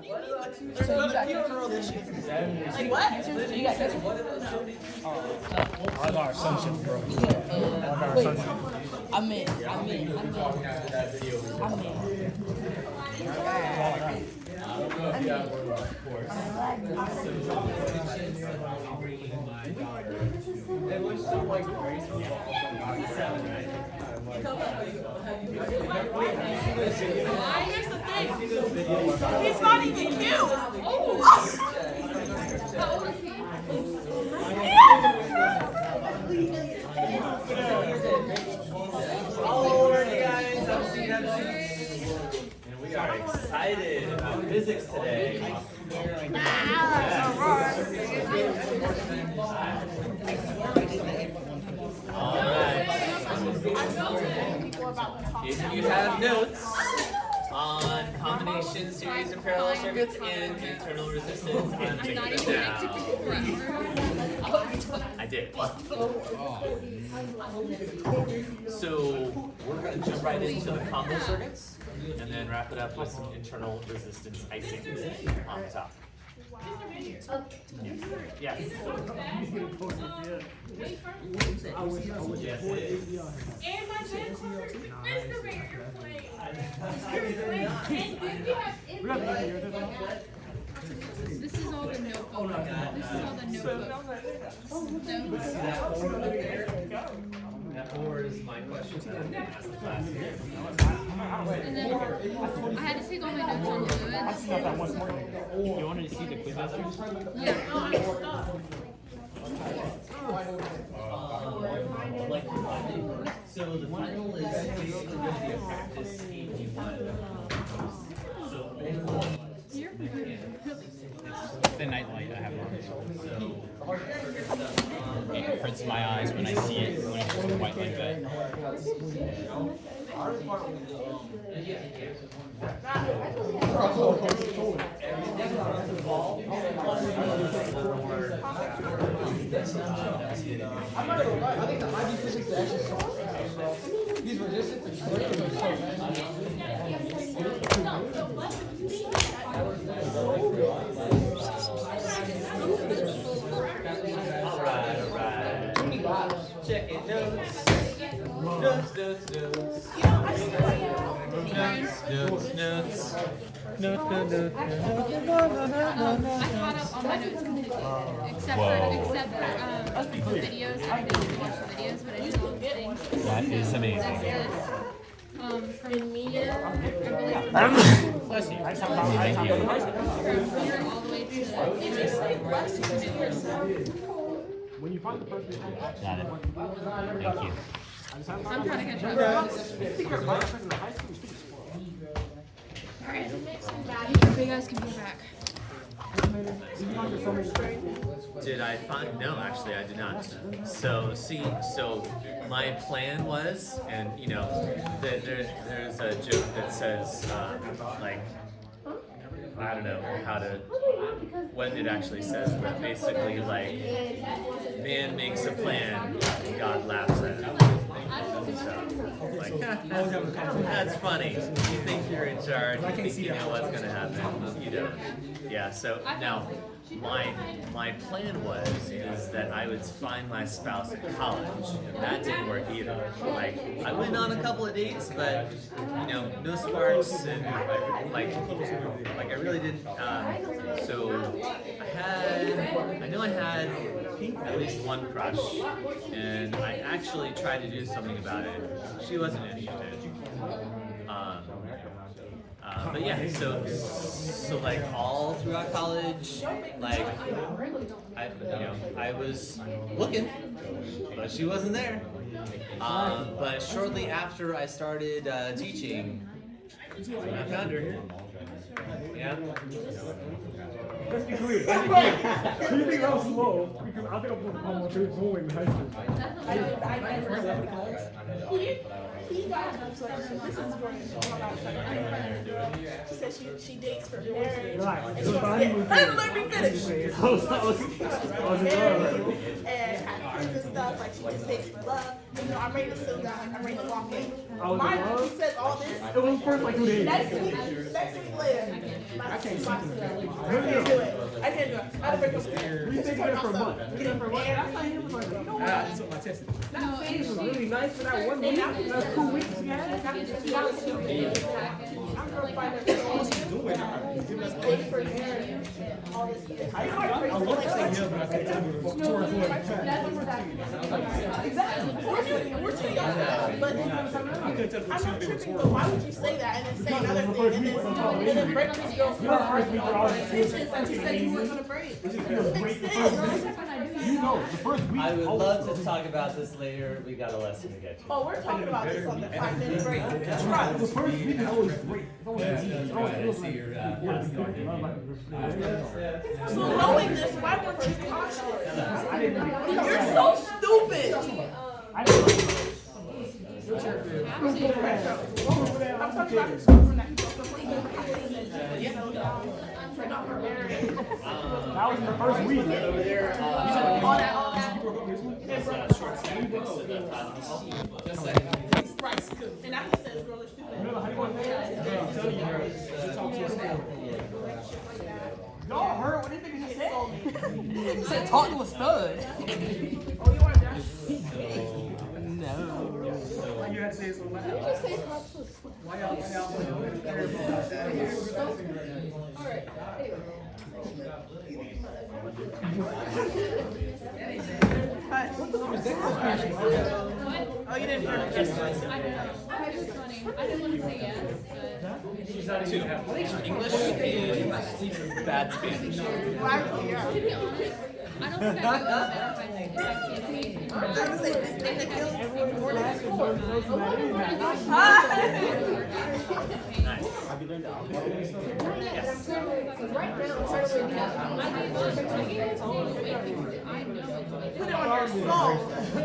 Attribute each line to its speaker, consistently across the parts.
Speaker 1: There's another cute girl this year. Like what? You got cancer?
Speaker 2: I got our sunshine, bro. I got our sunshine.
Speaker 1: I'm in.
Speaker 3: It was so like very
Speaker 1: Here's the thing. He's not even cute.
Speaker 3: all over you guys. And we are excited about physics today. Alright. If you have notes on combination, series, and parallel circuits and internal resistance, I'm taking them down. I did. So we're going to jump right into the combo circuits and then wrap it up with some internal resistance icing on top. Yes. Yes, it is.
Speaker 4: And my bed card, Mr. Mayor, you're playing. You're playing. And then we have this is all the notebook. This is all the notebook.
Speaker 3: That four is my question that I'm going to ask the class here.
Speaker 4: And then I had to take all my notes on fluids.
Speaker 2: I snuck that once more. You wanted to see the quiz answers?
Speaker 4: Yeah.
Speaker 3: So the final is basically going to be a practice AG1. So
Speaker 2: The night light I have on. It hurts my eyes when I see it when it's just white like that.
Speaker 5: I'm not gonna lie, I think the IB physics is actually so these resistance
Speaker 3: Alright. Check it, notes. Notes.
Speaker 4: I caught up on my notes completely. Except for videos. I didn't watch the videos, but I did all the things.
Speaker 3: That is amazing.
Speaker 4: That's this. From media, I believe.
Speaker 2: Bless you. I
Speaker 4: From here all the way to
Speaker 2: When you find the person who
Speaker 3: Got it. Thank you.
Speaker 4: I'm trying to catch up. Alright. Big guys can be back.
Speaker 3: Did I find? No, actually, I did not. So my plan was, and you know, there's a joke that says, like, I don't know what it actually says, but basically, like, man makes a plan, God laughs at it. So, like, that's funny. You think you're in charge, you think you know what's gonna happen. You don't. Yeah, so now my plan is that I would find my spouse in college. And that didn't work either. Like, I went on a couple of dates, but you know, no sparks, and like I really didn't. So I know I had at least one crush, and I actually tried to do something about it. She wasn't interested. But yeah, so like all throughout college, like I was looking, but she wasn't there. But shortly after I started teaching, I found her. Yeah.
Speaker 2: Let's be clear. You think that was slow? Because I think I'm almost going in high school.
Speaker 1: He got up, so this is Jordan. She said she dates for marriage.
Speaker 2: Right.
Speaker 1: And she wants to let me finish. And at kids and stuff, like she just dates for love. You know, I'm ready to settle down, like I'm ready to walk in.
Speaker 2: I was
Speaker 1: Mine
Speaker 2: in love.
Speaker 1: says all this.
Speaker 2: It was first like 2 days.
Speaker 1: Next week later. I can't do it. I can't do it. I gotta break up.
Speaker 2: We stayed together for a month. Together for a month. And I saw him was like, you know what?
Speaker 5: That's what my test is.
Speaker 2: It was really nice for that 1 week. That's 2 weeks we had.
Speaker 1: I'm gonna find her. Pay for hair and all this stuff.
Speaker 5: I want to say yeah, but I can't tell you what tour
Speaker 1: We're too young, but I'm not tripping. But why would you say that and then say another thing and then break this girl's heart? Intentions that you said you weren't gonna break. It makes sense.
Speaker 2: You know, the first week.
Speaker 6: I would love to talk about this later. We got a lesson to get to.
Speaker 1: Oh, we're talking about this on the 5-minute break. Trust.
Speaker 2: The first week is always great. It's always easy. It always feels like
Speaker 1: So knowing this, why weren't you cautious? You're so stupid.
Speaker 2: I didn't like it.
Speaker 1: I'm talking about his girlfriend that he
Speaker 2: That was the first week.
Speaker 1: all that. Right. And now he says girl is stupid.
Speaker 5: Y'all heard what this nigga just said? He said talk to a stud.
Speaker 1: Oh, you are done?
Speaker 5: No. Why you had to say it so loud? Why y'all
Speaker 1: Alright, anyway. Hi. Oh, you didn't hear me?
Speaker 4: I don't know. I was funny. I didn't want to say yes, but.
Speaker 3: She's not even English and bad Spanish.
Speaker 1: Well, actually, yeah.
Speaker 4: To be honest, I don't think I would better if I can't speak.
Speaker 1: I'm gonna say this thing that kills me more than sport. Put it on your soul. I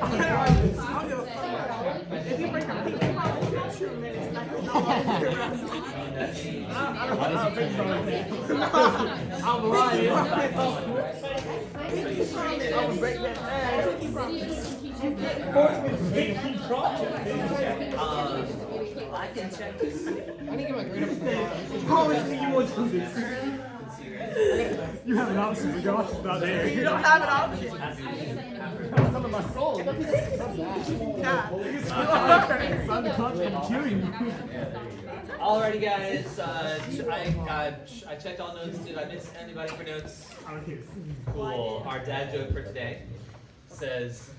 Speaker 1: don't give a fuck. If you break a pinky promise, you don't shoot me. It's like, no,
Speaker 5: I'm lying.
Speaker 1: I would break that ass. Pinky promise.
Speaker 6: I can check this.
Speaker 5: I didn't get my grade up.
Speaker 2: Promise me you won't do this. You have an option, but your option's not there.
Speaker 1: You don't have an option.
Speaker 2: Some of my soul.
Speaker 1: God.
Speaker 2: It's unconscious, I'm killing you.
Speaker 6: Alrighty, guys. I checked all notes. Did I miss anybody for notes? Cool. Our dad joke for today says,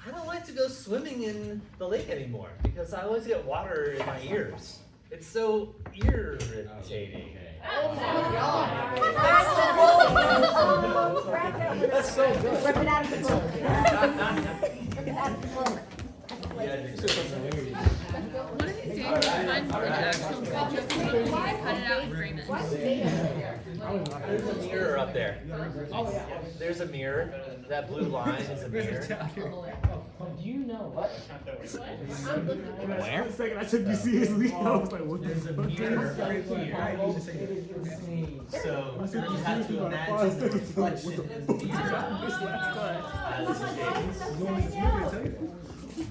Speaker 6: I don't like to go swimming in the lake anymore because I always get water in my ears. It's so irritating.
Speaker 1: Oh my God.
Speaker 5: That's so good.
Speaker 7: Rip it out of the book. Rip it out of the book.
Speaker 4: One of these days, we'll find an actual good joke or something, cut it out and frame it.
Speaker 6: There's a mirror up there. There's a mirror. That blue line is a mirror.
Speaker 5: Do you know what?
Speaker 2: Where? For a second, I took you seriously. I was like, what the fuck?
Speaker 6: So you have to imagine the reflection in the mirror as a shade.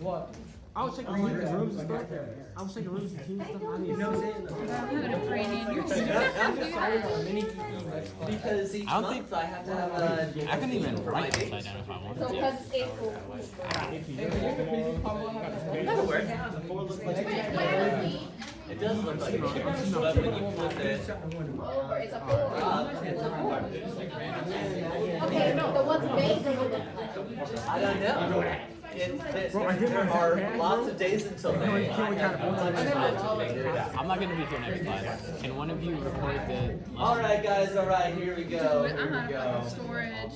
Speaker 5: What? I was checking rooms and stuff. I was checking rooms and teams and stuff. I didn't know
Speaker 4: Having a brain aneurysm.
Speaker 6: Because each month I have to have a.
Speaker 8: I can even
Speaker 6: for my
Speaker 8: write
Speaker 6: date.
Speaker 8: upside down if I want
Speaker 7: So,
Speaker 8: to.
Speaker 7: because it's April.
Speaker 6: That'll work. The 4 looks like it does look like a chair, but when you flip it,
Speaker 7: Over, it's a 4.
Speaker 6: it's a 4.
Speaker 7: Okay, no, the one's big and the
Speaker 6: I don't know. There are lots of days until May. I have a bunch of time to figure it out.
Speaker 8: I'm not going to be here next class. Can one of you record the...
Speaker 6: Alright guys, alright, here we go.
Speaker 4: I'm
Speaker 6: Here
Speaker 4: out
Speaker 6: we
Speaker 4: of
Speaker 6: go.
Speaker 4: fucking storage.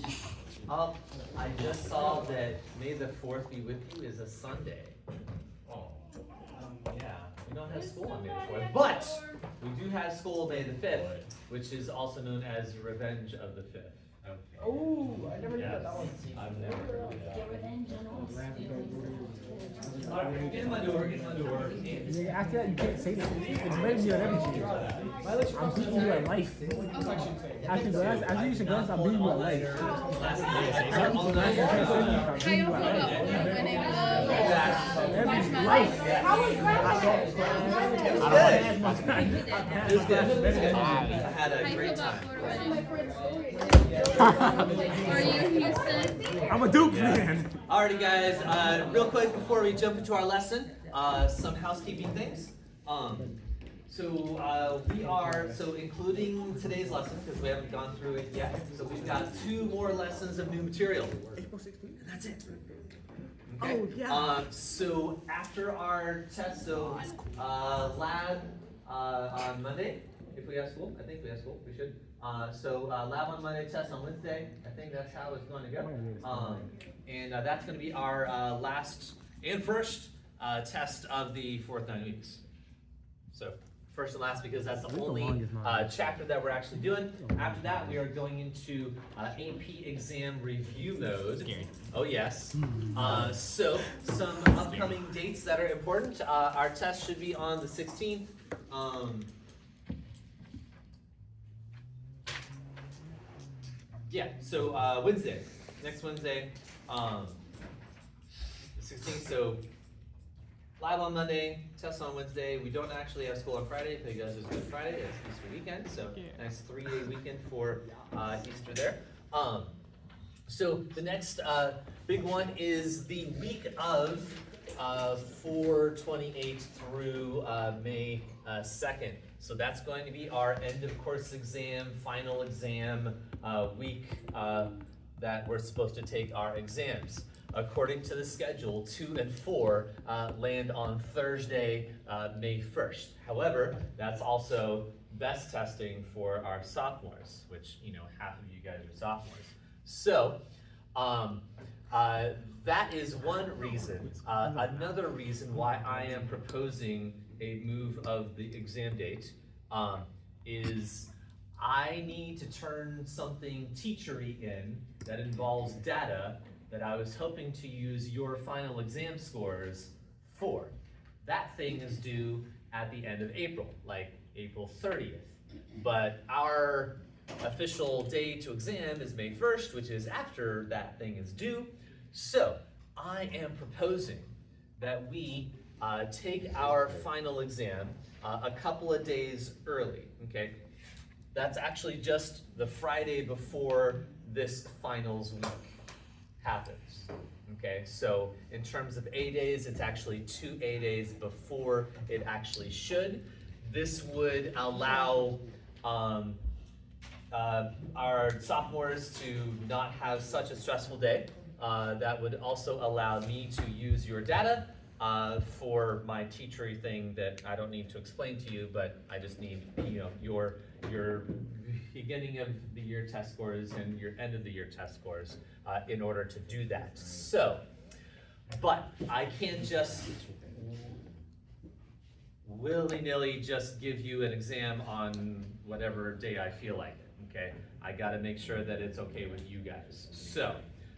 Speaker 6: I just saw that May the 4th be with you is a Sunday. Yeah, we don't have school on May the 4th, but we do have school May the 5th, which is also known as Revenge of the 5th.
Speaker 5: Oh, I never knew that one.
Speaker 3: I've never.
Speaker 6: Alright, get in my door, get in my door.
Speaker 2: Nigga, after that, you can't say that. It's ready on everything. I'm teaching you at life. After you should go, I'm beating you at life.
Speaker 4: How you feel about Florida winning the
Speaker 2: Life.
Speaker 1: How was graduation?
Speaker 6: It was good. I had
Speaker 4: How
Speaker 6: a
Speaker 4: you feel
Speaker 6: great
Speaker 4: about
Speaker 6: time.
Speaker 4: Florida winning? Are you Houston?
Speaker 2: I'm a Duke fan.
Speaker 6: Alrighty guys, real quick before we jump into our lesson, some housekeeping things. We are, including today's lesson, because we haven't gone through it yet, so we've got 2 more lessons of new material.
Speaker 2: April 16th?
Speaker 6: And that's it. Okay.
Speaker 2: Oh, yeah.
Speaker 6: So after our test, lab on Monday, if we have school, I think we have school, we should. Lab on Monday, test on Wednesday. I think that's how it's going to go. That's going to be our last and first test of the 4th 9 weeks. So first and last, because that's the only chapter that we're actually doing. After that, we are going into AP exam review mode. Oh yes. Some upcoming dates that are important. Our test should be on the 16th. Wednesday, next Wednesday, the 16th. So live on Monday, test on Wednesday. We don't actually have school on Friday because it's Good Friday. It's Easter weekend, so nice 3-day weekend for Easter there. So the next big one is the week of 4/28 through May 2nd. So that's going to be our end of course exam, final exam week that we're supposed to take our exams. According to the schedule, 2 and 4 land on Thursday, May 1st. However, that's also best testing for our sophomores, which, half of you guys are sophomores. So, that is one reason. Another reason why I am proposing a move of the exam date is I need to turn something teachery in that involves data that I was hoping to use your final exam scores for. That thing is due at the end of April, like April 30th. But our official day to exam is May 1st, which is after that thing is due. So I am proposing that we take our final exam a couple of days early, okay? That's actually just the Friday before this finals week happens, okay? So in terms of A days, it's actually 2 A days before it actually should. This would allow our sophomores to not have such a stressful day. That would also allow me to use your data for my teachery thing that I don't need to explain to you, but I just need your beginning of the year test scores and your end of the year test scores in order to do that. So, but I can't just willy-nilly just give you an exam on whatever day I feel like it, okay? I gotta make sure that it's okay with you guys. So,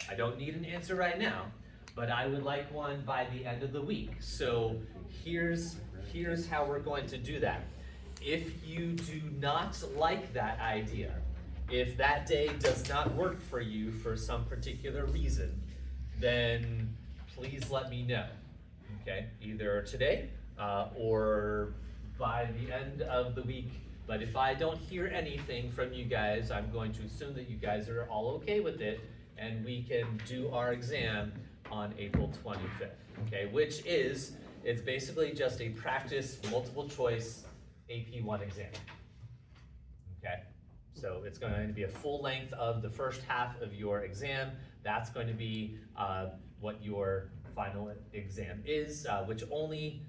Speaker 6: I don't need an answer right now, but I would like one by the end of the week. So here's how we're going to do that. If you do not like that idea, if that day does not work for you for some particular reason, then please let me know, okay? Either today or by the end of the week. But if I don't hear anything from you guys, I'm going to assume that you guys are all okay with it, and we can do our exam on April 25th, okay? Which is, it's basically just a practice multiple choice AP1 exam, okay? So it's going to be a full length of the first half of your exam. That's going to be what your final exam is, which only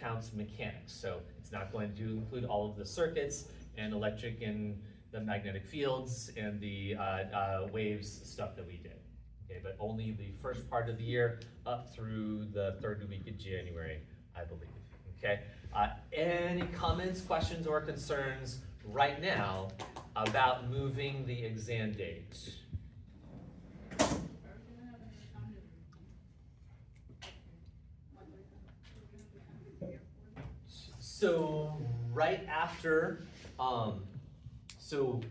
Speaker 6: counts mechanics. So it's not going to include all of the circuits and electric and the magnetic fields and the waves stuff that we did. Okay, but only the first part of the year up through the 3rd week of January, I believe. Okay, any comments, questions, or concerns right now about moving the exam date? So right after, so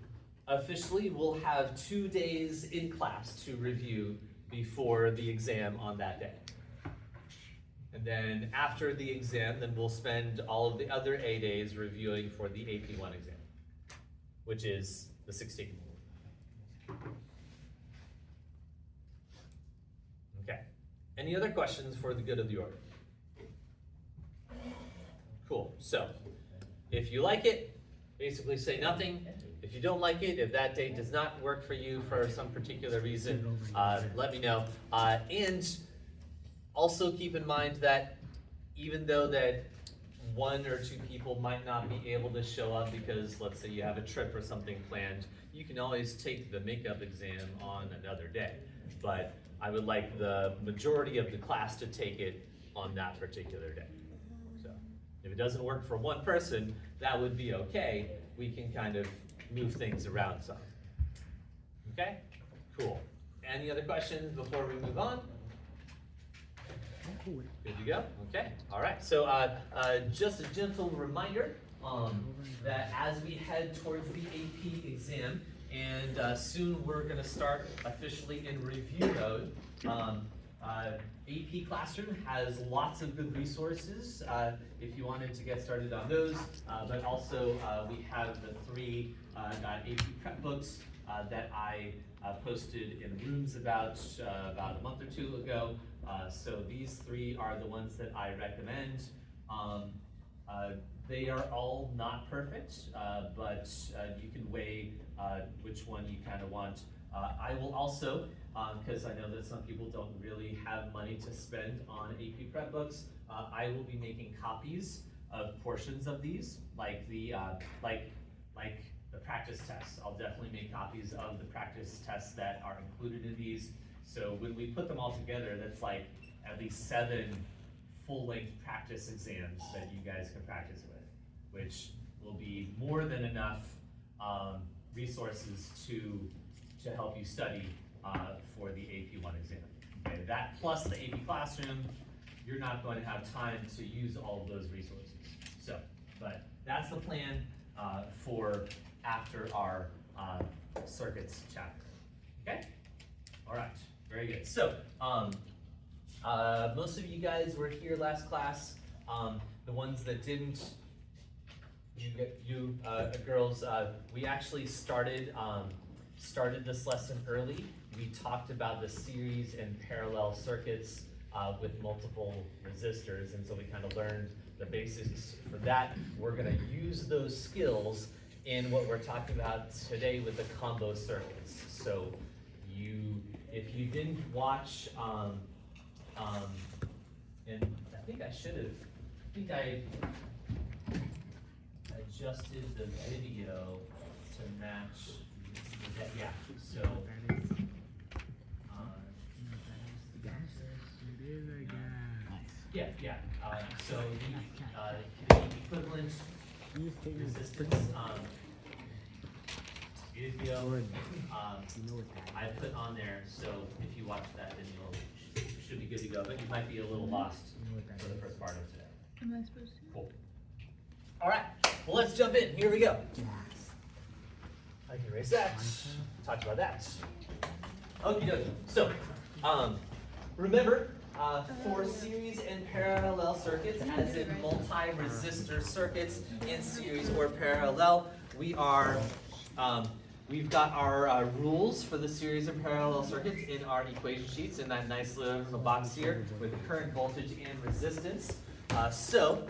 Speaker 6: officially we'll have 2 days in class to review before the exam on that day. And then after the exam, then we'll spend all of the other A days reviewing for the AP1 exam, which is the 16th. Okay. Any other questions for the good of the order? Cool. So, if you like it, basically say nothing. If you don't like it, if that date does not work for you for some particular reason, let me know. And also keep in mind that even though that 1 or 2 people might not be able to show up because, let's say, you have a trip or something planned, you can always take the makeup exam on another day. But I would like the majority of the class to take it on that particular day. So if it doesn't work for one person, that would be okay. We can kind of move things around some. Okay? Cool. Any other questions before we move on? Good to go? Okay. All right. So just a gentle reminder that as we head towards the AP exam, and soon we're going to start officially in review mode. AP Classroom has lots of good resources if you wanted to get started on those, but also we have the 3 AP prep books that I posted in rooms about a month or 2 ago. So these 3 are the ones that I recommend. They are all not perfect, but you can weigh which one you kind of want. I will also, because I know that some people don't really have money to spend on AP prep books, I will be making copies of portions of these, like the the practice tests. I'll definitely make copies of the practice tests that are included in these. So when we put them all together, that's like at least 7 full-length practice exams that you guys can practice with, which will be more than enough resources to help you study for the AP1 exam. Okay, that plus the AP Classroom, you're not going to have time to use all of those resources. So, but that's the plan for after our circuits chapter. Okay? All right, very good. So, most of you guys were here last class. The ones that didn't, you girls, we actually started this lesson early. We talked about the series and parallel circuits with multiple resistors, and so we kind of learned the basics for that. We're going to use those skills in what we're talking about today with the combo circuits. So if you didn't watch, and I think I adjusted the video to match that, yeah, so, yeah, so the equivalent resistance, video, I put on there, so if you watch that, then you should be good to go, but you might be a little lost for the first part of today.
Speaker 4: Am I supposed to?
Speaker 6: Cool. All right, well, let's jump in. Here we go. I can erase that. Talked about that. Okie dokie. So, remember, for series and parallel circuits, as in multi-resistor circuits in series or parallel, we are, we've got our rules for the series and parallel circuits in our equation sheets in that nice little box here with the current, voltage, and resistance. So,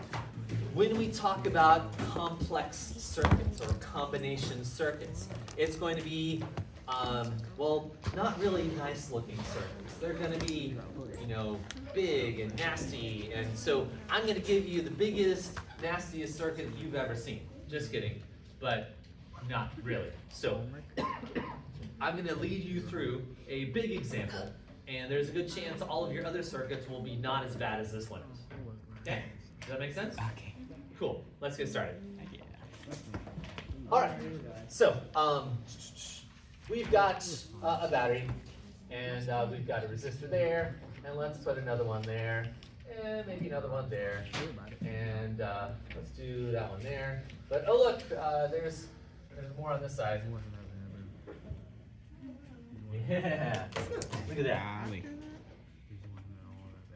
Speaker 6: when we talk about complex circuits or combination circuits, it's going to be, well, not really nice looking circuits. They're going to be, big and nasty. And so I'm going to give you the biggest, nastiest circuit you've ever seen. Just kidding, but not really. So I'm going to lead you through a big example, and there's a good chance all of your other circuits will be not as bad as this one is. Okay? Does that make sense?
Speaker 8: Okay.
Speaker 6: Cool. Let's get started. All right. So we've got a battery, and we've got a resistor there, and let's put another one there, and maybe another one there. And let's do that one there. But oh look, there's more on this side. Yeah, look at that.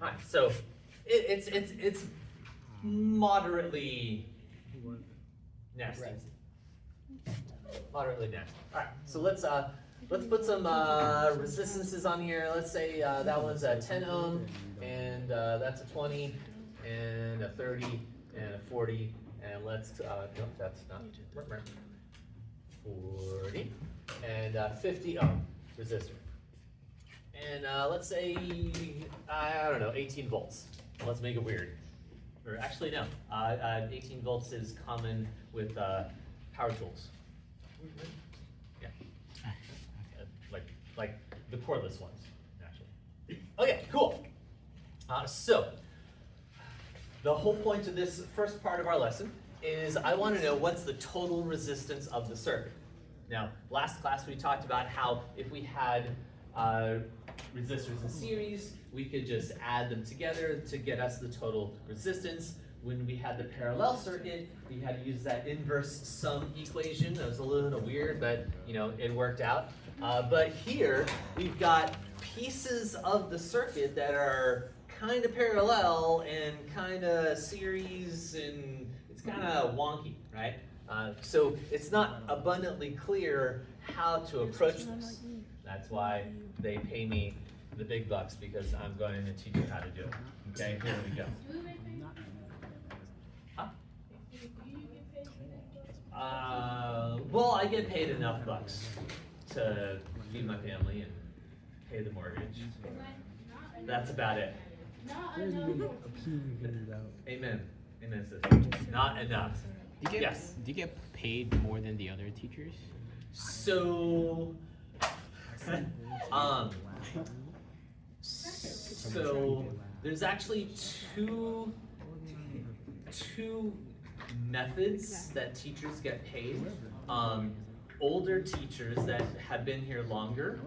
Speaker 6: All right, so it's moderately nasty. Moderately nasty. All right, so let's put some resistances on here. Let's say that one's a 10 ohm, and that's a 20, and a 30, and a 40, and let's no, that's not 40, and 50 ohm resistor. And let's say, I don't know, 18 volts. Let's make it weird. Or actually, no. 18 volts is common with power tools. Yeah. Like the cordless ones, actually. Okay, cool. So, the whole point of this first part of our lesson is I want to know what's the total resistance of the circuit. Now, last class we talked about how if we had resistors in series, we could just add them together to get us the total resistance. When we had the parallel circuit, we had to use that inverse sum equation. That was a little weird, but you know, it worked out. But here, we've got pieces of the circuit that are kind of parallel and kind of series, and it's kind of wonky, right? So it's not abundantly clear how to approach this. That's why they pay me the big bucks, because I'm going to teach you how to do it. Okay, here we go. Huh? Well, I get paid enough bucks to feed my family and pay the mortgage. That's about it. Amen. Amen, sister. Not enough.
Speaker 8: Do you
Speaker 6: Yes.
Speaker 8: get paid more than the other teachers?
Speaker 6: So, so there's actually two methods that teachers get paid. Older teachers that have been here longer,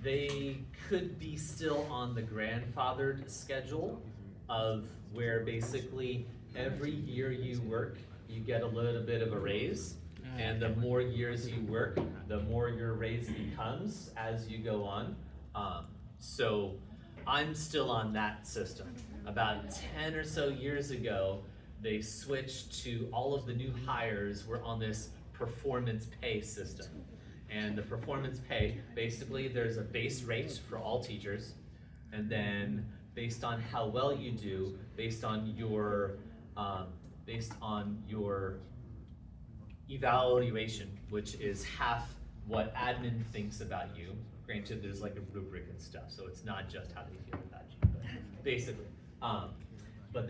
Speaker 6: they could be still on the grandfathered schedule of where basically every year you work, you get a little bit of a raise. And the more years you work, the more your raise becomes as you go on. So I'm still on that system. About 10 or so years ago, they switched to all of the new hires were on this performance pay system. And the performance pay, basically there's a base rate for all teachers, and then based on how well you do, based on your evaluation, which is half what admin thinks about you. Granted, there's like a rubric and stuff, so it's not just how they feel about you, but basically. But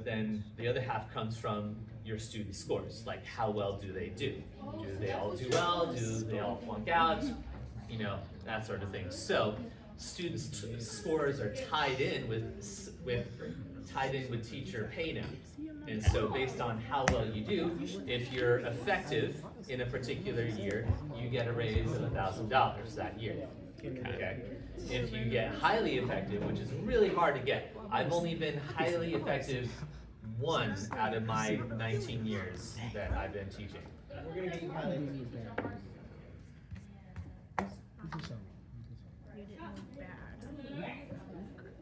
Speaker 6: then the other half comes from your student scores, like how well do they do? Do they all do well? Do they all flunk out? You know, that sort of thing. So students' scores are tied in with teacher pay now. And so based on how well you do, if you're effective in a particular year, you get a raise of $1,000 that year. Okay? If you get highly effective, which is really hard to get, I've only been highly effective once out of my 19 years that I've been teaching.
Speaker 5: We're gonna get you highly.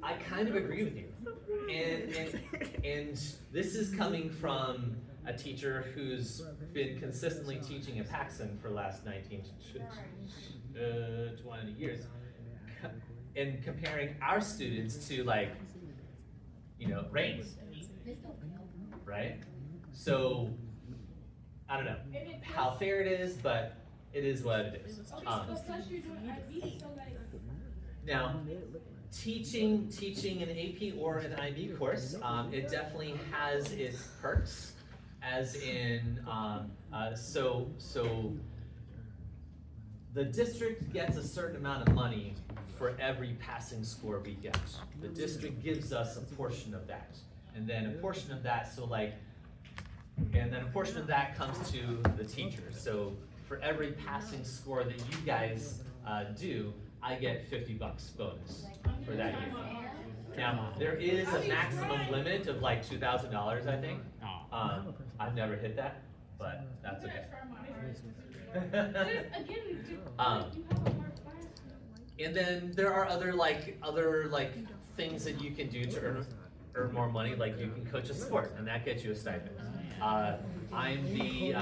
Speaker 6: I kind of agree with you. And this is coming from a teacher who's been consistently teaching at Paxson for the last 19 to 20 years. And comparing our students to, like, you know, Rains, right? So, I don't know how fair it is, but it is what it is. Now, teaching an AP or an IB course, it definitely has its perks, as in, so the district gets a certain amount of money for every passing score we get. The district gives us a portion of that, and then a portion of that, and then a portion of that comes to the teacher. So for every passing score that you guys do, I get $50 bonus for that year. Now, there is a maximum limit of like $2,000, I think.
Speaker 8: Oh.
Speaker 6: I've never hit that, but that's okay.
Speaker 4: Again,
Speaker 6: And then there are other things that you can do to earn more money. Like you can coach a sport, and that gets you a stipend. I'm the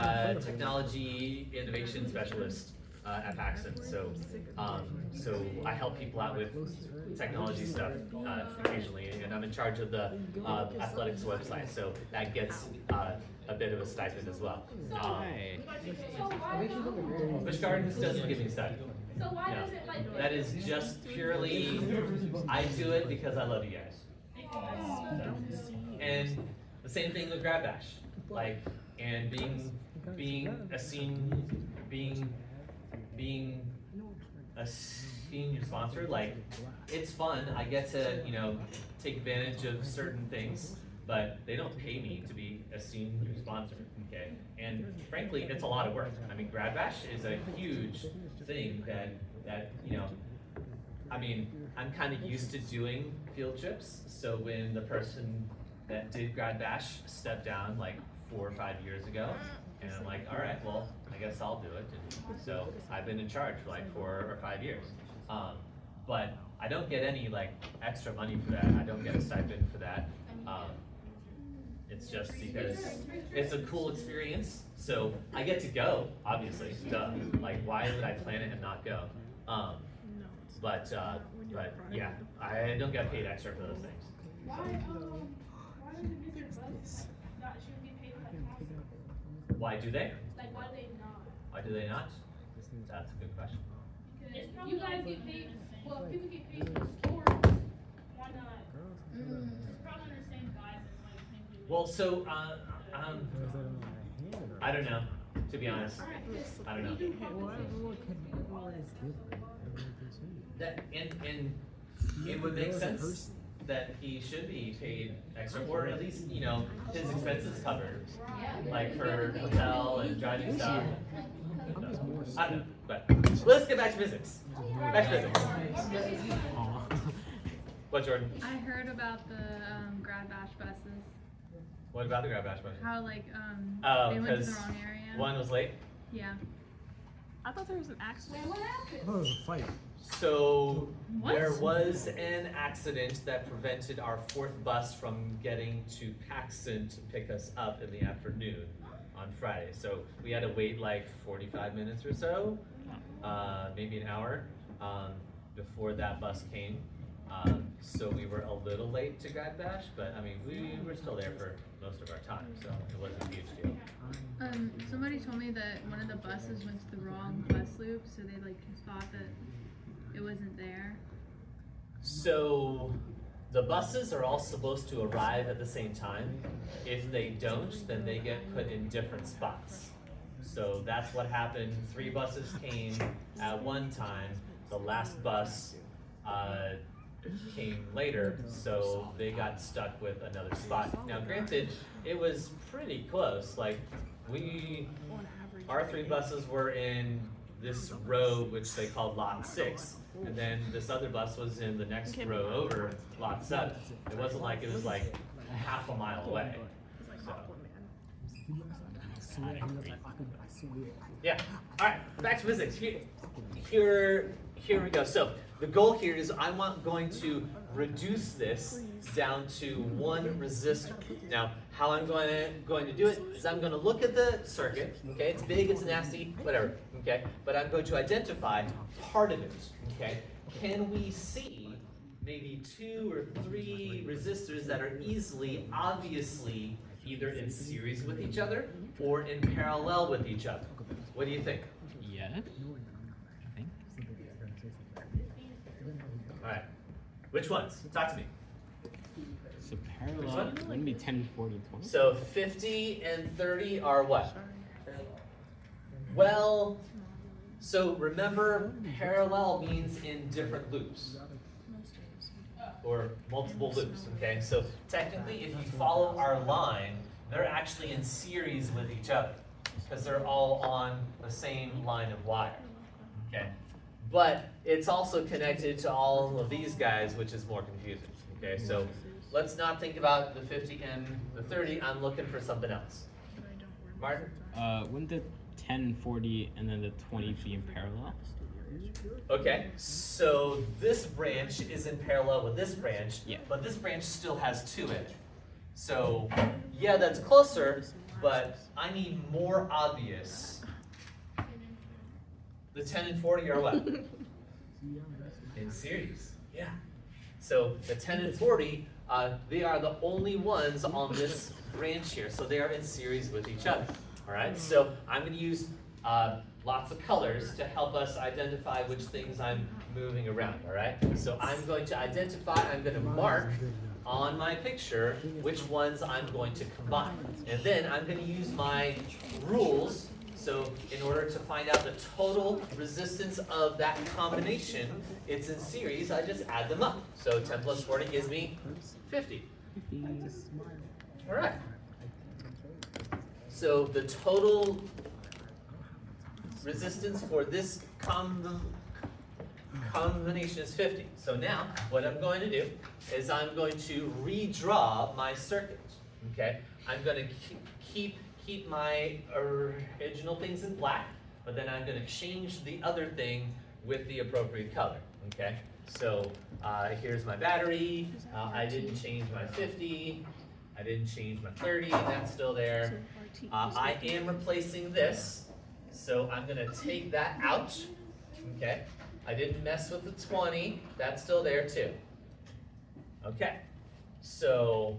Speaker 6: technology innovation specialist at Paxton, so I help people out with technology stuff occasionally, and I'm in charge of the athletics website, so that gets a bit of a stipend as well.
Speaker 8: Hi.
Speaker 6: Busch Gardens doesn't give me a stipend.
Speaker 4: so why
Speaker 6: No,
Speaker 4: does it like?
Speaker 6: that is just purely, I do it because I love you guys. And the same thing with Grab Bash, and being a senior sponsor, it's fun. I get to, take advantage of certain things, but they don't pay me to be a senior sponsor, okay? And frankly, it's a lot of work. I mean, Grad Bash is a huge thing that I'm kind of used to doing field trips, so when the person that did Grad Bash stepped down 4 or 5 years ago, and I'm like, all right, well, I guess I'll do it. And so I've been in charge for 4 or 5 years. But I don't get any extra money for that. I don't get a stipend for that. It's just because it's a cool experience. So I get to go, obviously. Duh. Why would I plan it and not go? But yeah, I don't get paid extra for those things.
Speaker 1: Why didn't you get bus? Not should be paid for that.
Speaker 6: Why do they?
Speaker 4: Why do they not?
Speaker 6: Why do they not? That's a good question.
Speaker 4: Because you guys get paid. Well, people get paid for sports. Why not? It's probably under the same guise as
Speaker 6: Well, so I don't know. To be honest, I don't know. That and it would make sense that he should be paid extra, or at least his expenses covered, for hotel and driving stuff. I don't know, but let's get back to physics. Back to physics. What, Jordan?
Speaker 4: I heard about the Grad Bash buses.
Speaker 6: What about the Grab Bash budget?
Speaker 4: How
Speaker 6: Oh,
Speaker 4: they went to the
Speaker 6: because
Speaker 4: wrong area.
Speaker 6: one was late.
Speaker 4: Yeah.
Speaker 1: I thought there was an accident.
Speaker 4: What happened?
Speaker 2: Oh, it was a fight.
Speaker 6: So
Speaker 4: What?
Speaker 6: there was an accident that prevented our 4th bus from getting to Paxton to pick us up in the afternoon on Friday. So we had to wait 45 minutes or so, maybe an hour, before that bus came. So we were a little late to Grad Bash, but I mean, we were still there for most of our time, so it wasn't a huge deal.
Speaker 4: Somebody told me that one of the buses went to the wrong bus loop, so they thought that it wasn't there.
Speaker 6: So the buses are all supposed to arrive at the same time. If they don't, then they get put in different spots. So that's what happened. 3 buses came at one time. The last bus came later, so they got stuck with another spot. Now granted, it was pretty close. Our 3 buses were in this row, which they called lot 6, and then this other bus was in the next row over, lot 7. It wasn't like it was half a mile away. So. Yeah. All right. Back to physics. Here we go. So the goal here is I'm going to reduce this down to 1 resistor. Now, how I'm going to do it is I'm going to look at the circuit. Okay, it's big, it's nasty, whatever. Okay, but I'm going to identify part of it. Okay, can we see maybe 2 or 3 resistors that are obviously either in series with each other or in parallel with each other? What do you think?
Speaker 8: Yeah. I think.
Speaker 6: All right. Which ones? Talk to me.
Speaker 8: So parallel wouldn't be 10, 40, 20.
Speaker 6: So 50 and 30 are what? Well, so remember, parallel means in different loops. Or multiple loops, okay? So technically, if you follow our line, they're actually in series with each other because they're all on the same line of wire, okay? But it's also connected to all of these guys, which is more confusing,
Speaker 3: Okay, so let's not think about the 50 and the 30. I'm looking for something else. Martin?
Speaker 8: Wouldn't the 10 and 40 and then the 20 be in parallel?
Speaker 3: Okay, so this branch is in parallel with this branch,
Speaker 8: Yeah.
Speaker 3: but this branch still has 2 in it. So, yeah, that's closer, but I need more obvious. The 10 and 40 are what? In series, yeah. So the 10 and 40, they are the only ones on this branch here, so they are in series with each other. All right, so I'm going to use lots of colors to help us identify which things I'm moving around. All right, so I'm going to identify, I'm going to mark on my picture which ones I'm going to combine, and then I'm going to use my rules. So in order to find out the total resistance of that combination, it's in series, I just add them up. So 10 plus 40 gives me 50. All right. So the total resistance for this combination is 50. So now what I'm going to do is I'm going to redraw my circuit. Okay? I'm going to keep my original things in black, but then I'm going to change the other thing with the appropriate color. Okay, so here's my battery. I didn't change my 50. I didn't change my 30. That's still there. I am replacing this, so I'm going to take that out. Okay, I didn't mess with the 20. That's still there too. Okay, so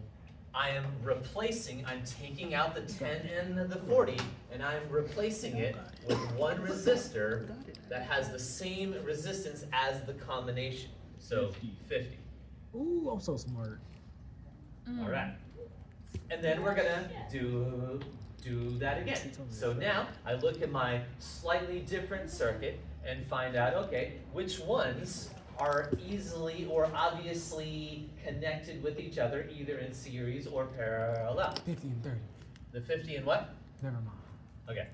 Speaker 3: I am replacing, I'm taking out the 10 and the 40, and I'm replacing it with one resistor that has the same resistance as the combination. So 50.
Speaker 2: Ooh, I'm so smart.
Speaker 3: All right. And then we're gonna do that again. So now I look at my slightly different circuit and find out, okay, which ones are easily or obviously connected with each other, either in series or parallel.
Speaker 2: 50 and 30.
Speaker 3: The 50 and what?
Speaker 2: Never mind.
Speaker 3: Okay.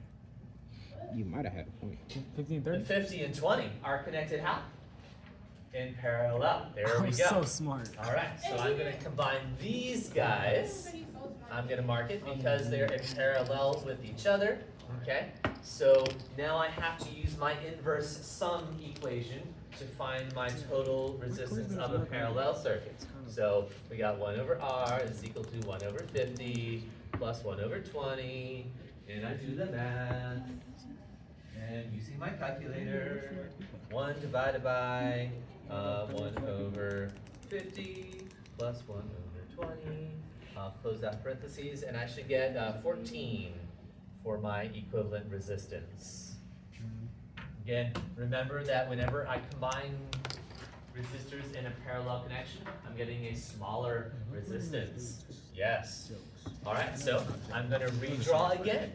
Speaker 8: You might have had a point.
Speaker 2: 50 and
Speaker 3: The
Speaker 2: 30?
Speaker 3: 50 and 20 are connected how? In parallel. There we
Speaker 2: I'm
Speaker 3: go.
Speaker 2: so smart.
Speaker 3: All right, so I'm going to combine these guys. I'm going to mark it because they're in parallel with each other. Okay, so now I have to use my inverse sum equation to find my total resistance of a parallel circuit. So we got 1 over R is equal to 1 over 50 plus 1 over 20, and I do the math. And using my calculator, 1 divided by 1 over 50 plus 1 over 20. I'll close that parentheses, and I should get 14 for my equivalent resistance. Again, remember that whenever I combine resistors in a parallel connection, I'm getting a smaller resistance. Yes. All right, so I'm going to redraw again.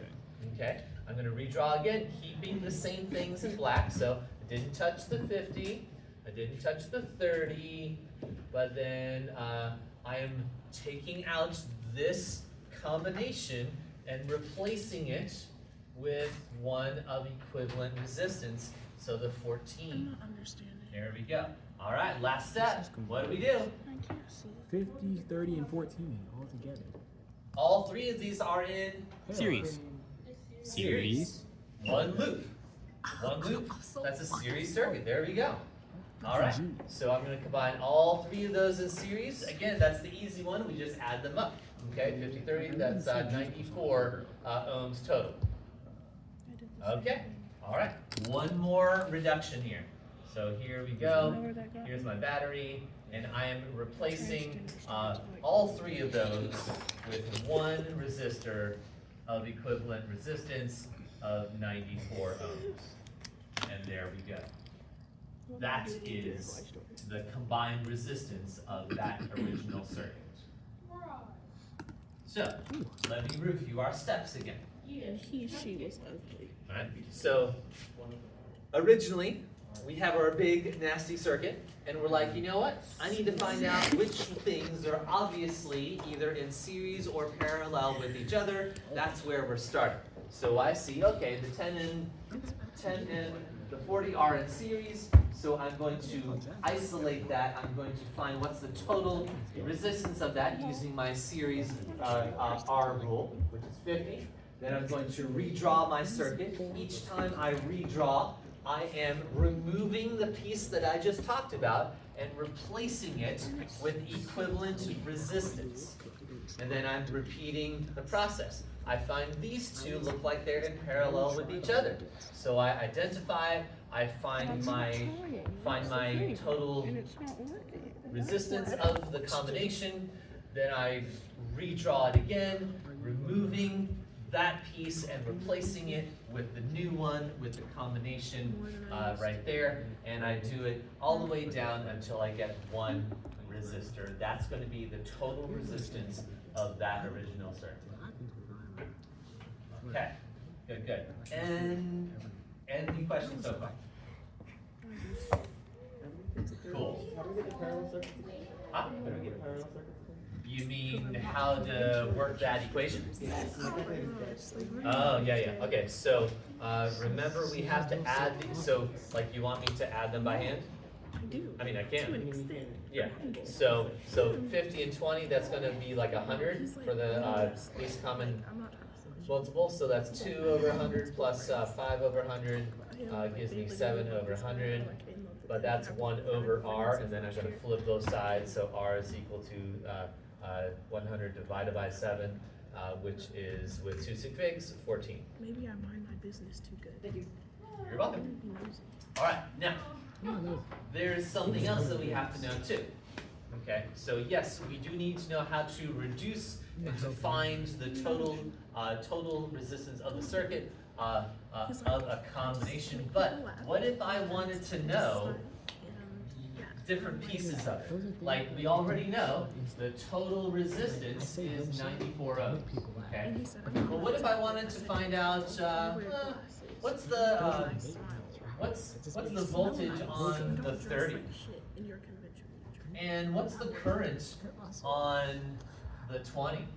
Speaker 3: Okay, I'm going to redraw again, keeping the same things in black. So I didn't touch the 50, I didn't touch the 30, but then I am taking out this combination and replacing it with one of equivalent resistance, so the 14. There we go. All right, last step. What do we do?
Speaker 2: 50, 30, and 14 all together.
Speaker 3: All 3 of these are in
Speaker 8: Series. Series.
Speaker 3: One loop. One loop. That's a series circuit. There we go. All right. So I'm going to combine all 3 of those in series. Again, that's the easy one. We just add them up. Okay, 50, 30, that's 94 ohms total. Okay. All right. One more reduction here. So here we go. Here's my battery, and I am replacing all 3 of those with one resistor of equivalent resistance of 94 ohms. And there we go. That is the combined resistance of that original circuit. So, let me review our steps again.
Speaker 1: She was ugly.
Speaker 3: All right. So, originally, we have our big nasty circuit, and we're like, you know what? I need to find out which things are obviously either in series or parallel with each other. That's where we're starting.
Speaker 6: So I see, okay, the 10 and the 40 are in series, so I'm going to isolate that. I'm going to find what's the total resistance of that using my series R rule, which is 50. Then I'm going to redraw my circuit. Each time I redraw, I am removing the piece that I just talked about and replacing it with equivalent resistance. And then I'm repeating the process. I find these two look like they're in parallel with each other. So I identify, I find my total resistance of the combination, then I redraw it again, removing that piece and replacing it with the new one with the combination right there, and I do it all the way down until I get one resistor. That's going to be the total resistance of that original circuit. Okay, good. And any questions so far? Cool. Huh? You mean how to work that equation? Oh, yeah. Okay, so remember we have to add these. So, like, you want me to add them by hand? I mean, I can. To an extent. Yeah. So 50 and 20, that's going to be like 100 for the least common multiple. So that's 2 over 100 plus 5 over 100 gives me 7 over 100. But that's 1 over R, and then I'm going to flip both sides. So R is equal to 100 divided by 7, which is with 2 sig figs, 14.
Speaker 1: Maybe I mind my business too good.
Speaker 6: You're welcome. All right, now, there's something else that we have to know too. Okay, so yes, we do need to know how to reduce and to find the total resistance of the circuit of a combination. But what if I wanted to know different pieces of it? Like we already know the total resistance is 94 ohms. Okay. Well, what if I wanted to find out what's the voltage on the 30? And what's the current on the 20?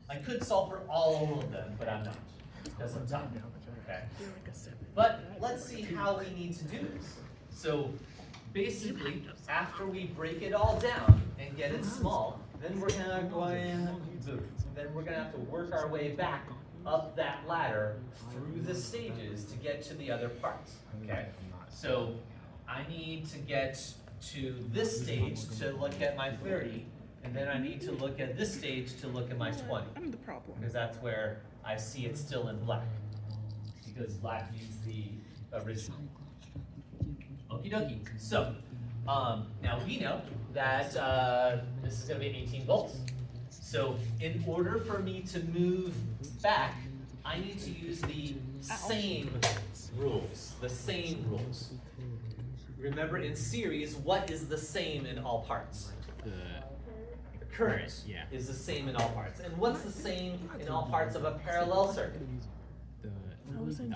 Speaker 6: I could solve for all of them, but I'm not, because I'm done. Okay. But let's see how we need to do this. So basically, after we break it all down and get it small, then we're gonna have to work our way back up that ladder through the stages to get to the other parts. Okay. So I need to get to this stage to look at my 30, and then I need to look at this stage to look at my 20.
Speaker 1: I'm the problem.
Speaker 6: Because that's where I see it still in black. Because black means the original. Okie dokie. So, now we know that this is going to be 18 volts. So, in order for me to move back, I need to use the same rules. The same rules. Remember, in series, what is the same in all parts? The current is the same in all parts. And what's the same in all parts of a parallel circuit? The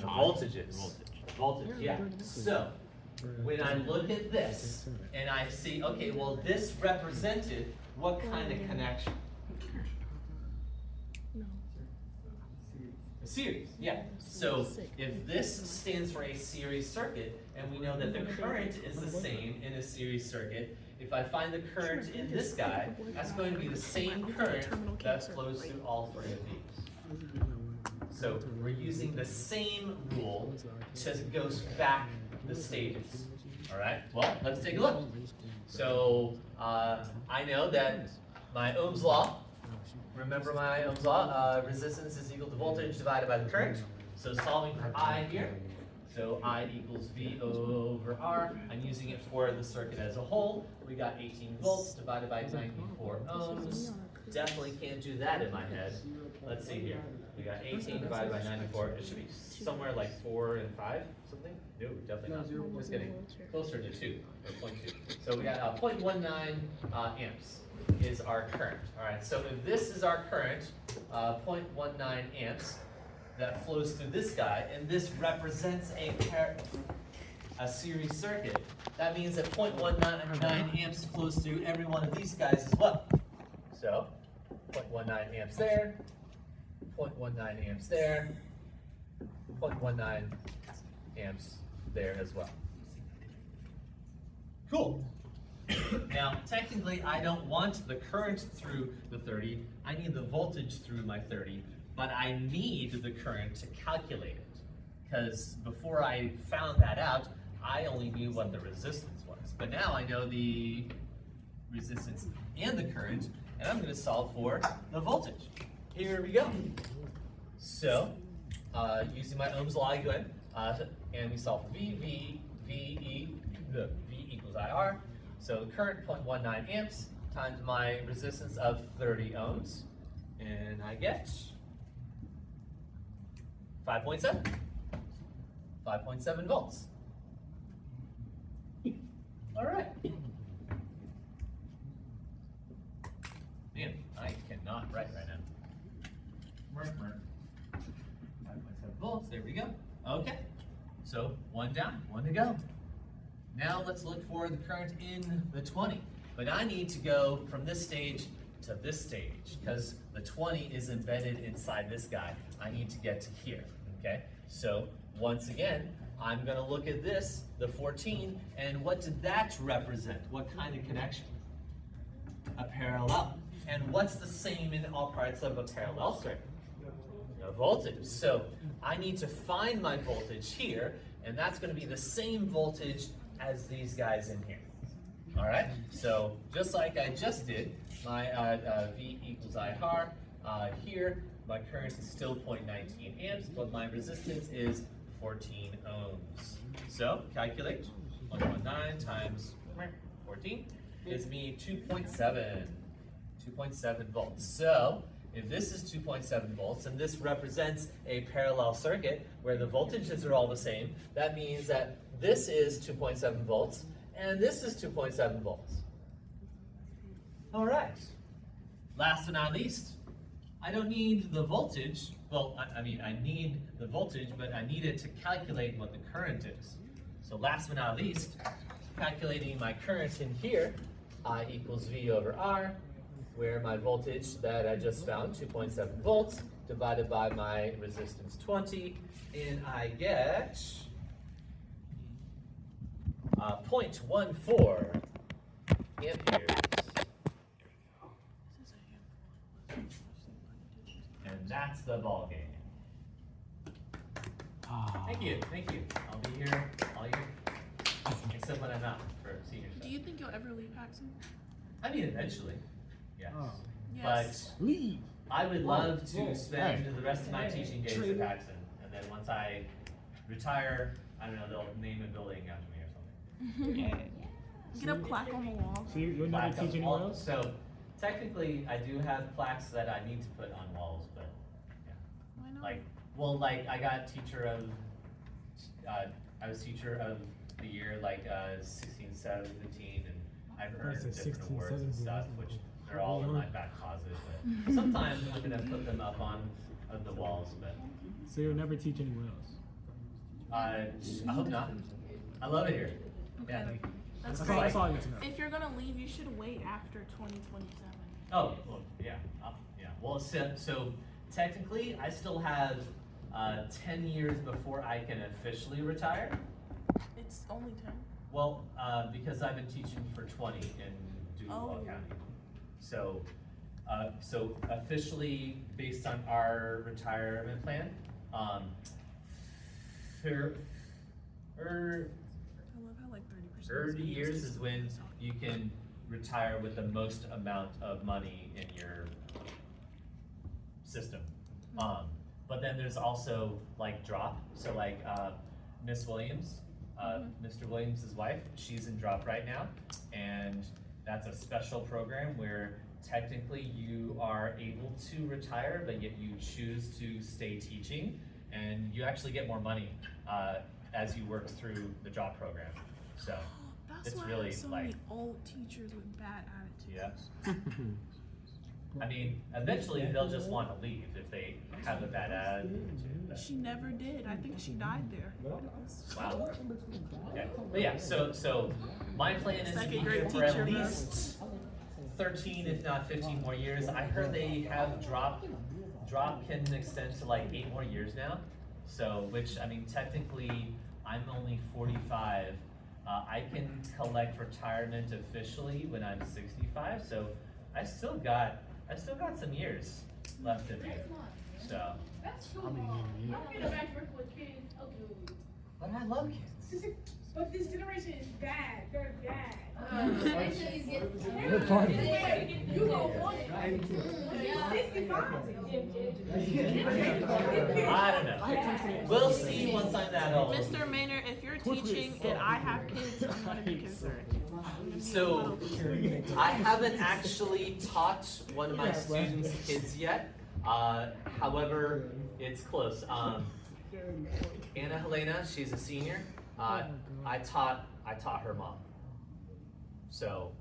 Speaker 6: voltages. Voltage, yeah. So, when I look at this, and I see, okay, well, this represented what kind of connection? A series, yeah. So, if this stands for a series circuit, and we know that the current is the same in a series circuit, if I find the current in this guy, that's going to be the same current that flows through all three of these. So we're using the same rule to go back the stages. All right, well, let's take a look. So I know that my Ohm's law, remember my Ohm's law, resistance is equal to voltage divided by the current. So solving for I here, so I equals V over R. I'm using it for the circuit as a whole. We got 18 volts divided by 94 ohms. Definitely can't do that in my head. Let's see here. We got 18 divided by 94. It should be somewhere like 4 and 5, something? No, definitely not. Just getting closer to 2, or 0.2. So we got 0.19 amps is our current. All right, so if this is our current, 0.19 amps, that flows through this guy, and this represents a series circuit, that means that 0.19 amps flows through every one of these guys as well. So 0.19 amps there, 0.19 amps there, 0.19 amps there as well. Cool. Now, technically, I don't want the current through the 30. I need the voltage through my 30, but I need the current to calculate it. Because before I found that out, I only knew what the resistance was. But now I know the resistance and the current, and I'm going to solve for the voltage. Here we go. So, using my Ohm's law again, and we solve for V equals IR. So the current 0.19 amps times my resistance of 30 ohms, and I get 5.7. 5.7 volts. All right. Man, I cannot write right now. 5.7 volts, there we go. Okay, so one down, one to go. Now let's look for the current in the 20. But I need to go from this stage to this stage because the 20 is embedded inside this guy. I need to get to here, okay? So once again, I'm gonna look at this, the 14, and what did that represent? What kind of connection? A parallel. And what's the same in all parts of a parallel circuit? A voltage. So I need to find my voltage here, and that's gonna be the same voltage as these guys in here. All right, so just like I just did, my V equals IR, here my current is still 0.19 amps, but my resistance is 14 ohms. So calculate 1.9 times 14 gives me 2.7 volts. So if this is 2.7 volts and this represents a parallel circuit where the voltages are all the same, that means that this is 2.7 volts and this is 2.7 volts. All right. Last but not least, I don't need the voltage. Well, I mean, I need the voltage, but I need it to calculate what the current is. So last but not least, calculating my current in here, I equals V over R, where my voltage that I just found, 2.7 volts, divided by my resistance 20, and I get 0.14 amperes. And that's the ball game. Thank you. I'll be here all year, except when I'm out for senior stuff.
Speaker 1: Do you think you'll ever leave Paxton?
Speaker 6: I mean, eventually, yes.
Speaker 1: Yes.
Speaker 6: But
Speaker 2: Leave.
Speaker 6: I would love to spend the rest of my teaching days at Paxton, and then once I retire, I don't know, they'll name a building after me or something.
Speaker 1: Get a plaque on the wall.
Speaker 2: So you'll never
Speaker 6: Plaque
Speaker 2: teach
Speaker 6: on
Speaker 2: anywhere
Speaker 6: wall.
Speaker 2: else?
Speaker 6: So technically, I do have plaques that I need to put on walls, but yeah.
Speaker 1: Why not?
Speaker 6: Like I got teacher of, I was teacher of the year, 16, 17, 15, and I've earned
Speaker 2: said
Speaker 6: different
Speaker 2: 16,
Speaker 6: awards and
Speaker 2: 17.
Speaker 6: stuff, which they're all in my back closet. But sometimes I'm gonna put them up on the walls, but
Speaker 2: So you'll never teach anywhere else?
Speaker 6: I hope not. I love it here. Yeah.
Speaker 1: That's
Speaker 2: That's all,
Speaker 1: great.
Speaker 2: that's all I need to know.
Speaker 1: If you're gonna leave, you should wait after 2027.
Speaker 6: Oh, well, yeah, yeah. Well, so technically, I still have 10 years before I can officially retire.
Speaker 1: It's only 10.
Speaker 6: Well, because I've been teaching for 20 in Duval County. So, so officially, based on our retirement plan,
Speaker 1: I love how 30%.
Speaker 6: 30 years is when you can retire with the most amount of money in your system. But then there's also drop. So Miss Williams, Mr. Williams' wife, she's in drop right now, and that's a special program where technically you are able to retire, but yet you choose to stay teaching, and you actually get more money as you work through the drop program. So
Speaker 1: That's
Speaker 6: it's
Speaker 1: why
Speaker 6: really
Speaker 1: I have so many old teachers with bad attitudes.
Speaker 6: yeah. I mean, eventually they'll just want to leave if they have a bad attitude.
Speaker 1: She never did. I think she died there.
Speaker 6: Wow. Okay. But yeah, so my plan is to be
Speaker 1: Second
Speaker 6: here
Speaker 1: grade
Speaker 6: for
Speaker 1: teacher,
Speaker 6: at
Speaker 1: bro.
Speaker 6: least 13, if not 15 more years. I heard they have drop can extend to like 8 more years now. So, which, I mean, technically, I'm only 45. I can collect retirement officially when I'm 65, so I still got some years left in me. So,
Speaker 4: That's too long. I'm gonna back work with kids. Okay.
Speaker 6: but I love kids.
Speaker 4: But this generation is bad. They're bad.
Speaker 2: We're fine.
Speaker 4: You don't want it.
Speaker 6: I don't know. We'll see once I'm that old.
Speaker 1: Mr. Maynard, if you're teaching and I have kids, I'm gonna be concerned.
Speaker 6: So, I haven't actually taught one of my students' kids yet. However, it's close. Anna Helena, she's a senior. I taught her mom. So,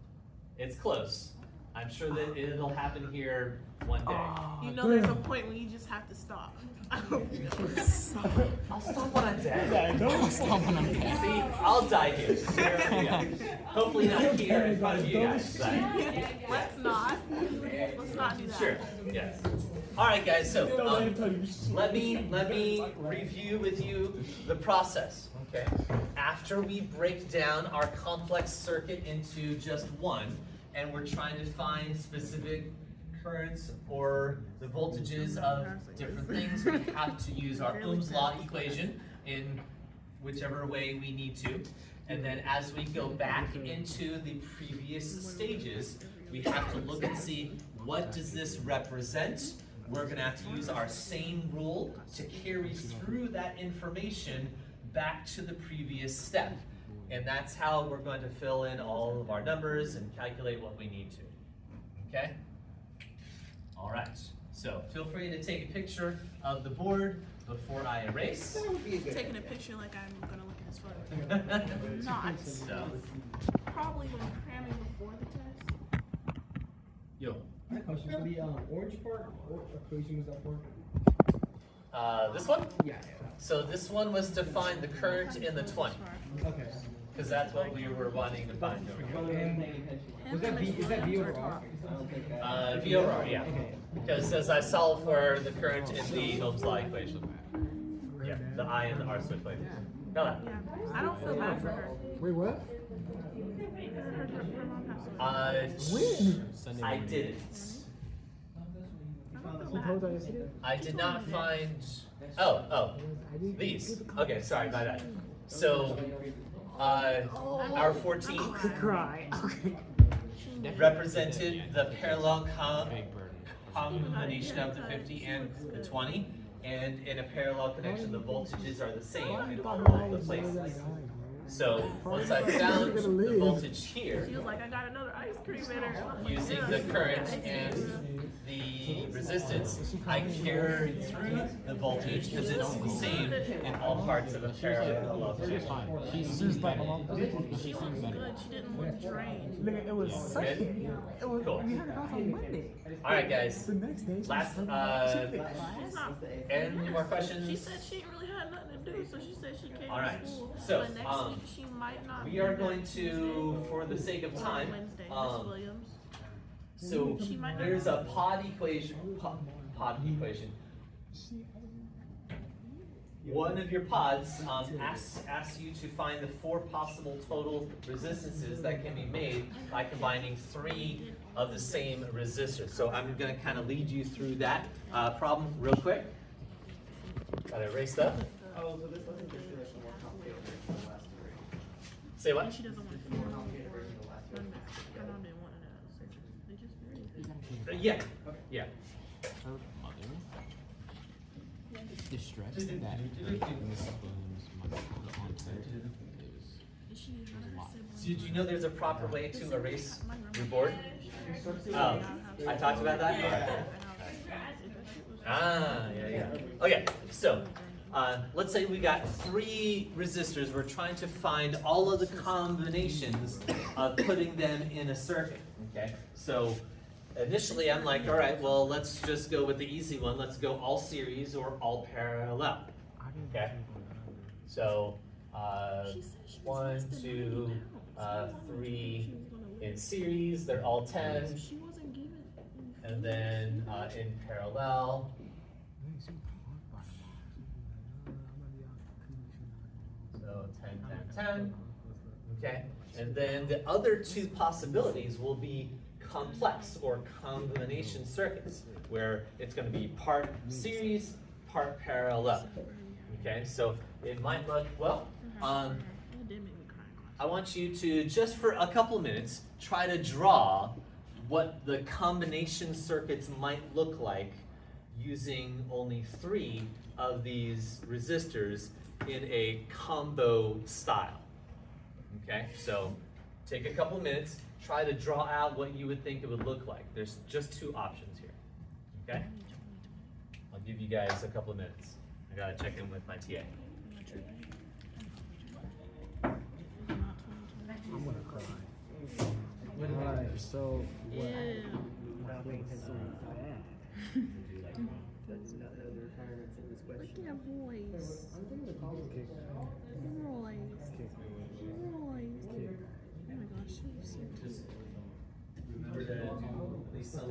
Speaker 6: it's close. I'm sure that it'll happen here one day.
Speaker 1: You know, there's a point when you just have to stop.
Speaker 6: I'll stop when I'm dead.
Speaker 2: Yeah, don't stop when I'm dead.
Speaker 6: See, I'll die here. Yeah. Hopefully not here in front of you guys. But
Speaker 1: Let's not do that.
Speaker 6: sure. Yes. All right, guys. So let me review with you the process. Okay. After we break down our complex circuit into just one, and we're trying to find specific currents or the voltages of different things, we have to use our Ohm's law equation in whichever way we need to. And then as we go back into the previous stages, we have to look and see, what does this represent? We're gonna have to use our same rule to carry through that information back to the previous step. And that's how we're going to fill in all of our numbers and calculate what we need to. Okay? All right. So feel free to take a picture of the board before I erase.
Speaker 1: Taking a picture like I'm gonna look at his photo. Not.
Speaker 6: So,
Speaker 1: Probably when cramming before the test.
Speaker 6: yo.
Speaker 5: I have a question for the orange part. What equation was that for?
Speaker 6: This one?
Speaker 5: Yeah.
Speaker 6: So this one was to find the current in the 20,
Speaker 5: Okay.
Speaker 6: because that's what we were wanting to find over here.
Speaker 5: Was that V? Is that V over R? I don't think that.
Speaker 6: V over R, yeah. Because as I solve for the current in the Ohm's law equation. Yeah, the I and the R switch later. No,
Speaker 1: Yeah. I don't feel bad for her.
Speaker 2: Wait, what?
Speaker 1: Her mom passed away.
Speaker 6: I didn't.
Speaker 2: She told us yesterday?
Speaker 6: I did not find. Oh, these. Okay, sorry, my bad. So, our 14th
Speaker 2: Cry.
Speaker 6: represented the parallel combination of the 50 and the 20, and in a parallel connection, the voltages are the same in all of the places. So once I found the voltage here,
Speaker 1: She was like, I got another ice cream in her.
Speaker 6: using the current and the resistance, I carried through the voltage because it's the same in all parts of a parallel of
Speaker 8: She's fine. She's like, she seems better.
Speaker 1: Good, she didn't look drained.
Speaker 2: Nigga, it was Sunday. It was,
Speaker 6: Cool.
Speaker 2: we had it off on Monday.
Speaker 6: All right, guys.
Speaker 2: The next day, she
Speaker 6: Last,
Speaker 2: was
Speaker 1: She's not.
Speaker 6: any more
Speaker 1: She
Speaker 6: questions?
Speaker 1: said she ain't really had nothing to do, so she said she came
Speaker 6: All right,
Speaker 1: to school.
Speaker 6: so,
Speaker 1: But next week she might not.
Speaker 6: We
Speaker 1: be
Speaker 6: are
Speaker 1: back
Speaker 6: going
Speaker 1: Tuesday
Speaker 6: to, for the sake of
Speaker 1: or
Speaker 6: time,
Speaker 1: Wednesday, Miss Williams.
Speaker 6: so
Speaker 1: She might not.
Speaker 6: there's a pod equation. One of your pods asks you to find the 4 possible total resistances that can be made by combining 3 of the same resistors. So I'm going to kind of lead you through that problem real quick. Got it erased up.
Speaker 5: Oh, so this doesn't just feel like a more complicated version of the last three.
Speaker 6: Say what?
Speaker 1: She doesn't want to.
Speaker 5: More complicated version of the last three.
Speaker 1: Her mom didn't want it. They just very.
Speaker 6: Yeah. Yeah.
Speaker 8: Her mother distressed that Mrs. Williams' mother on her is
Speaker 1: She is
Speaker 8: a lot.
Speaker 6: So did you know there's a proper way to erase your board? Oh, I talked about that? Ah, yeah. Okay, so let's say we got 3 resistors. We're trying to find all of the combinations of putting them in a circuit, okay? So initially I'm like, all right, well, let's just go with the easy one. Let's go all series or all parallel, okay? So 1, 2, 3,
Speaker 3: in series, they're all 10.
Speaker 1: She wasn't given.
Speaker 3: And then in parallel, so 10, 10, 10. Okay, and then the other two possibilities will be complex or combination circuits, where it's going to be part series, part parallel. Okay, so it might look, well, I want you to, just for a couple minutes, try to draw what the combination circuits might look like using only 3 of these resistors in a combo style. Okay, so take a couple minutes, try to draw out what you would think it would look like. There's just 2 options here. Okay? I'll give you guys a couple of minutes. I gotta check in with my TA.
Speaker 2: I'm gonna cry. Alright, so what?
Speaker 1: Look at your voice. Royce. Oh my gosh, she's so cute.
Speaker 3: Remember to do at least some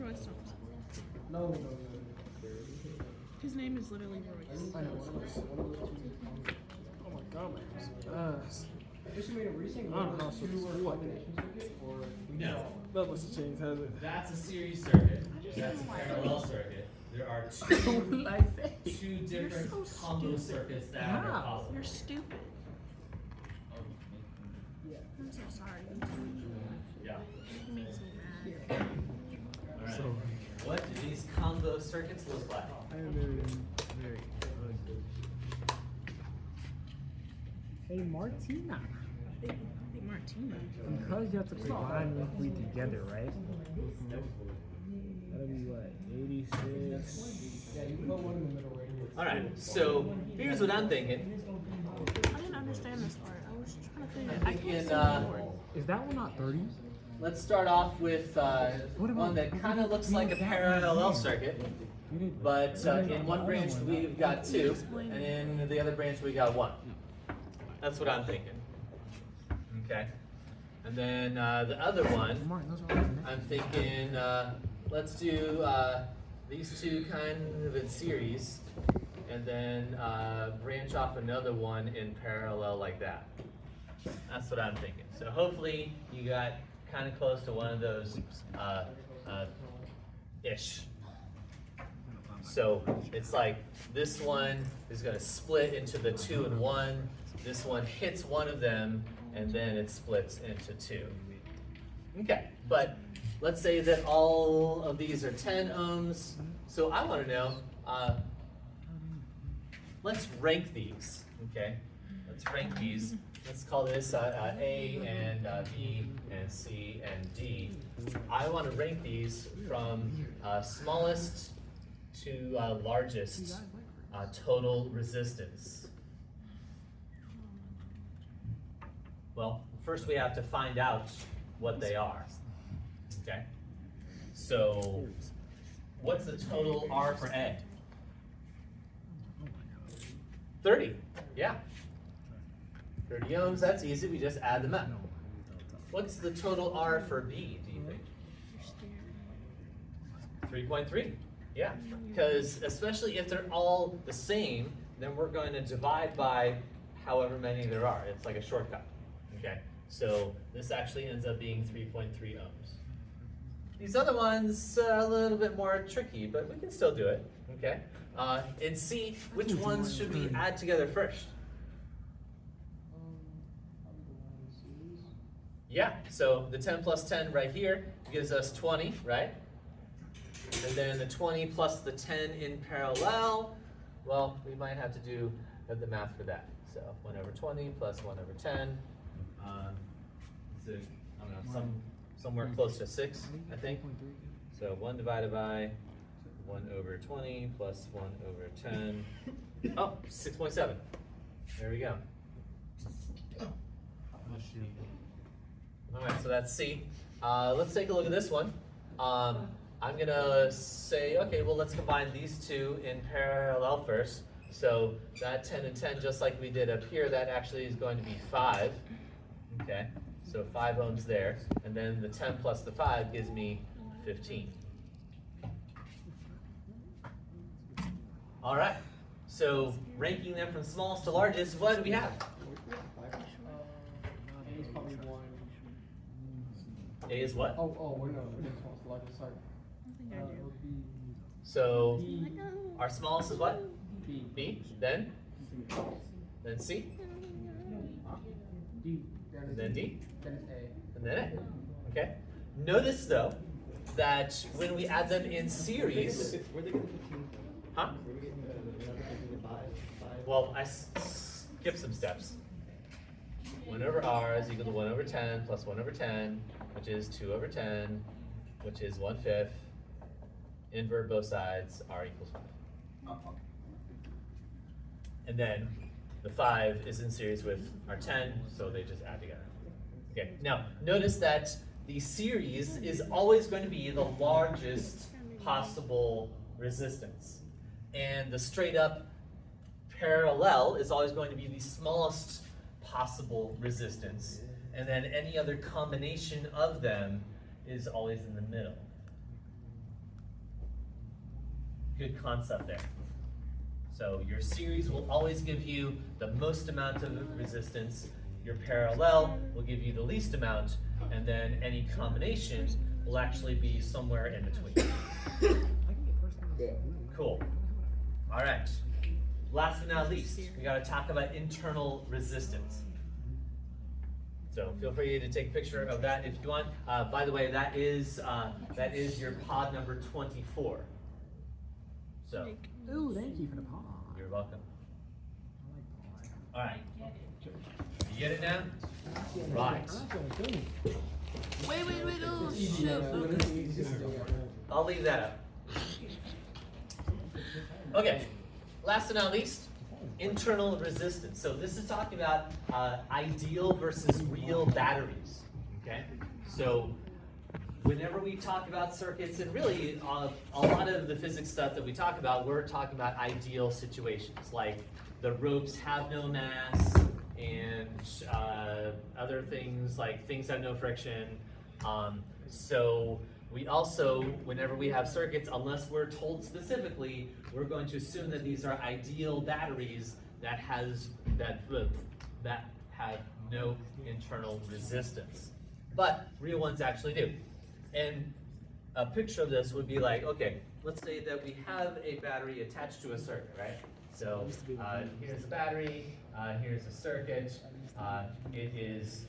Speaker 1: Royce Thompson. His name is literally Royce.
Speaker 2: I know oh my god, man.
Speaker 5: Just made a recent
Speaker 2: I don't know, so what?
Speaker 3: No.
Speaker 2: That must have changed, has it?
Speaker 3: That's a series circuit. That's a parallel circuit. There are two different combo circuits that are possible.
Speaker 1: You're stupid. I'm so sorry.
Speaker 3: Yeah.
Speaker 1: He makes me mad.
Speaker 3: All right.
Speaker 2: So,
Speaker 3: What do these combo circuits look like?
Speaker 2: I am very Hey, Martina.
Speaker 1: Hey, Martina.
Speaker 2: Because you have to combine the 3 together, right? That'll be what, 86?
Speaker 5: Yeah, you put one in the middle right here.
Speaker 3: All right. So here's what I'm thinking.
Speaker 1: I didn't understand this part. I was trying to figure it out. I can't
Speaker 3: Thinking,
Speaker 1: see the board.
Speaker 2: Is that one not 30?
Speaker 3: Let's start off with one that kind of looks like a parallel circuit, but in one branch we've got 2, and in the other branch we got 1. That's what I'm thinking. Okay. And then the other one, I'm thinking, let's do these 2 kind of in series, and then branch off another one in parallel like that. That's what I'm thinking. So hopefully you got kind of close to one of those ish. So it's like this one is going to split into the 2 and 1. This one hits one of them, and then it splits into 2. Okay, but let's say that all of these are 10 ohms. So I want to know, let's rank these, okay? Let's rank these. Let's call this A and B and C and D. I want to rank these from smallest to largest total resistance. Well, first we have to find out what they are, okay? So, what's the total R for A? 30, yeah. 30 ohms, that's easy, we just add them up. What's the total R for B, do you think? 3.3, yeah. Because especially if they're all the same, then we're going to divide by however many there are. It's like a shortcut, okay? So this actually ends up being 3.3 ohms. These other ones a little bit more tricky, but we can still do it, okay? In C, which ones should we add together first? Yeah, so the 10 plus 10 right here gives us 20, right? And then the 20 plus the 10 in parallel, well, we might have to do the math for that. So 1 over 20 plus 1 over 10. Is it, I don't know, somewhere close to 6, I think. So 1 divided by 1 over 20 plus 1 over 10. Oh, 6.7. There we go. All right, so that's C. Let's take a look at this one. I'm gonna say, okay, well, let's combine these 2 in parallel first.
Speaker 6: So that 10 and 10, just like we did up here, that actually is going to be 5. Okay, so 5 ohms there. And then the 10 plus the 5 gives me 15. All right, so ranking them from smallest to largest, what do we have?
Speaker 5: A is probably 1.
Speaker 6: A is what?
Speaker 5: We're no, it's the largest, sorry. It'll be
Speaker 6: So
Speaker 5: B,
Speaker 6: our smallest is what?
Speaker 5: B,
Speaker 6: B, then C,
Speaker 5: D,
Speaker 6: and then D,
Speaker 5: then it's A.
Speaker 6: and then A. Okay. Notice though that when we add them in series,
Speaker 8: Where they get the 15?
Speaker 6: huh?
Speaker 8: Where we get the 5?
Speaker 6: Well, I skipped some steps. 1 over r is equal to 1 over 10 plus 1 over 10, which is 2 over 10, which is 1/5. Invert both sides, r equals 5. And then the 5 is in series with our 10, so they just add together. Okay, now notice that the series is always going to be the largest possible resistance. And the straight up parallel is always going to be the smallest possible resistance. And then any other combination of them is always in the middle. Good concept there. So your series will always give you the most amount of resistance. Your parallel will give you the least amount, and then any combination will actually be somewhere in between. Cool. All right. Last but not least, we got to talk about internal resistance. So feel free to take a picture of that if you want. By the way, that is your pod number 24. So.
Speaker 2: Ooh, thank you for the paw.
Speaker 6: You're welcome.
Speaker 2: I like paw.
Speaker 6: All right. You get it now? Right.
Speaker 1: Wait, oh
Speaker 5: Easy
Speaker 1: shit.
Speaker 5: enough.
Speaker 6: I'll leave that up. Okay. Last but not least, internal resistance. So this is talking about ideal versus real batteries. Okay. So whenever we talk about circuits, and really a lot of the physics stuff that we talk about, we're talking about ideal situations, like the ropes have no mass, and other things like things have no friction. So we also, whenever we have circuits, unless we're told specifically, we're going to assume that these are ideal batteries that have no internal resistance. But real ones actually do. And a picture of this would be like, okay, let's say that we have a battery attached to a circuit, right? So here's the battery, here's the circuit, it is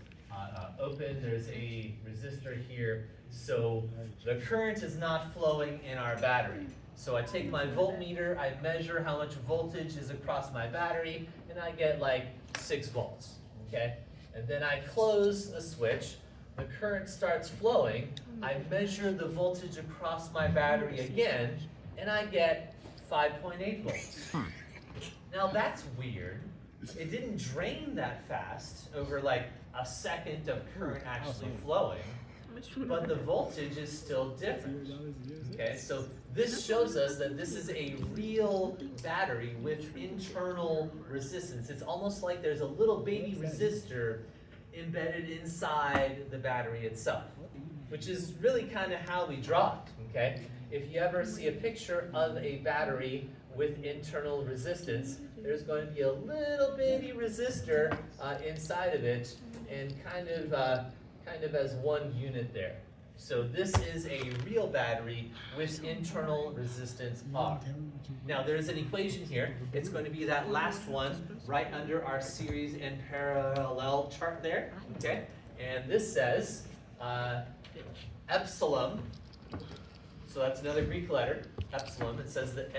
Speaker 6: open, there's a resistor here, so the current is not flowing in our battery. So I take my voltmeter, I measure how much voltage is across my battery, and I get like 6 volts, okay? And then I close a switch, the current starts flowing, I measure the voltage across my battery again, and I get 5.8 volts. Now that's weird. It didn't drain that fast over like a second of current actually flowing, but the voltage is still different. Okay, so this shows us that this is a real battery with internal resistance. It's almost like there's a little baby resistor embedded inside the battery itself, which is really kind of how we draw it, okay? If you ever see a picture of a battery with internal resistance, there's going to be a little bitty resistor inside of it, and kind of as one unit there. So this is a real battery with internal resistance R. Now there's an equation here. It's going to be that last one right under our series and parallel chart there, okay? And this says epsilon, so that's another Greek letter, epsilon. It says the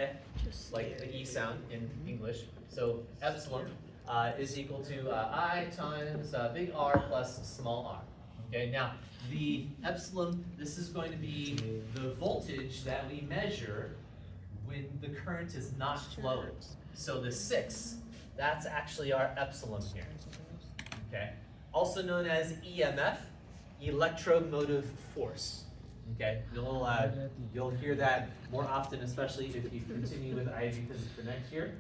Speaker 6: like the E sound in English. So epsilon is equal to I times big R plus small r. Okay, now the epsilon, this is going to be the voltage that we measure when the current is not flowing. So the 6, that's actually our epsilon here. Okay, also known as EMF, electromotive force. Okay, you'll hear that more often, especially if you continue with IV physics for next year.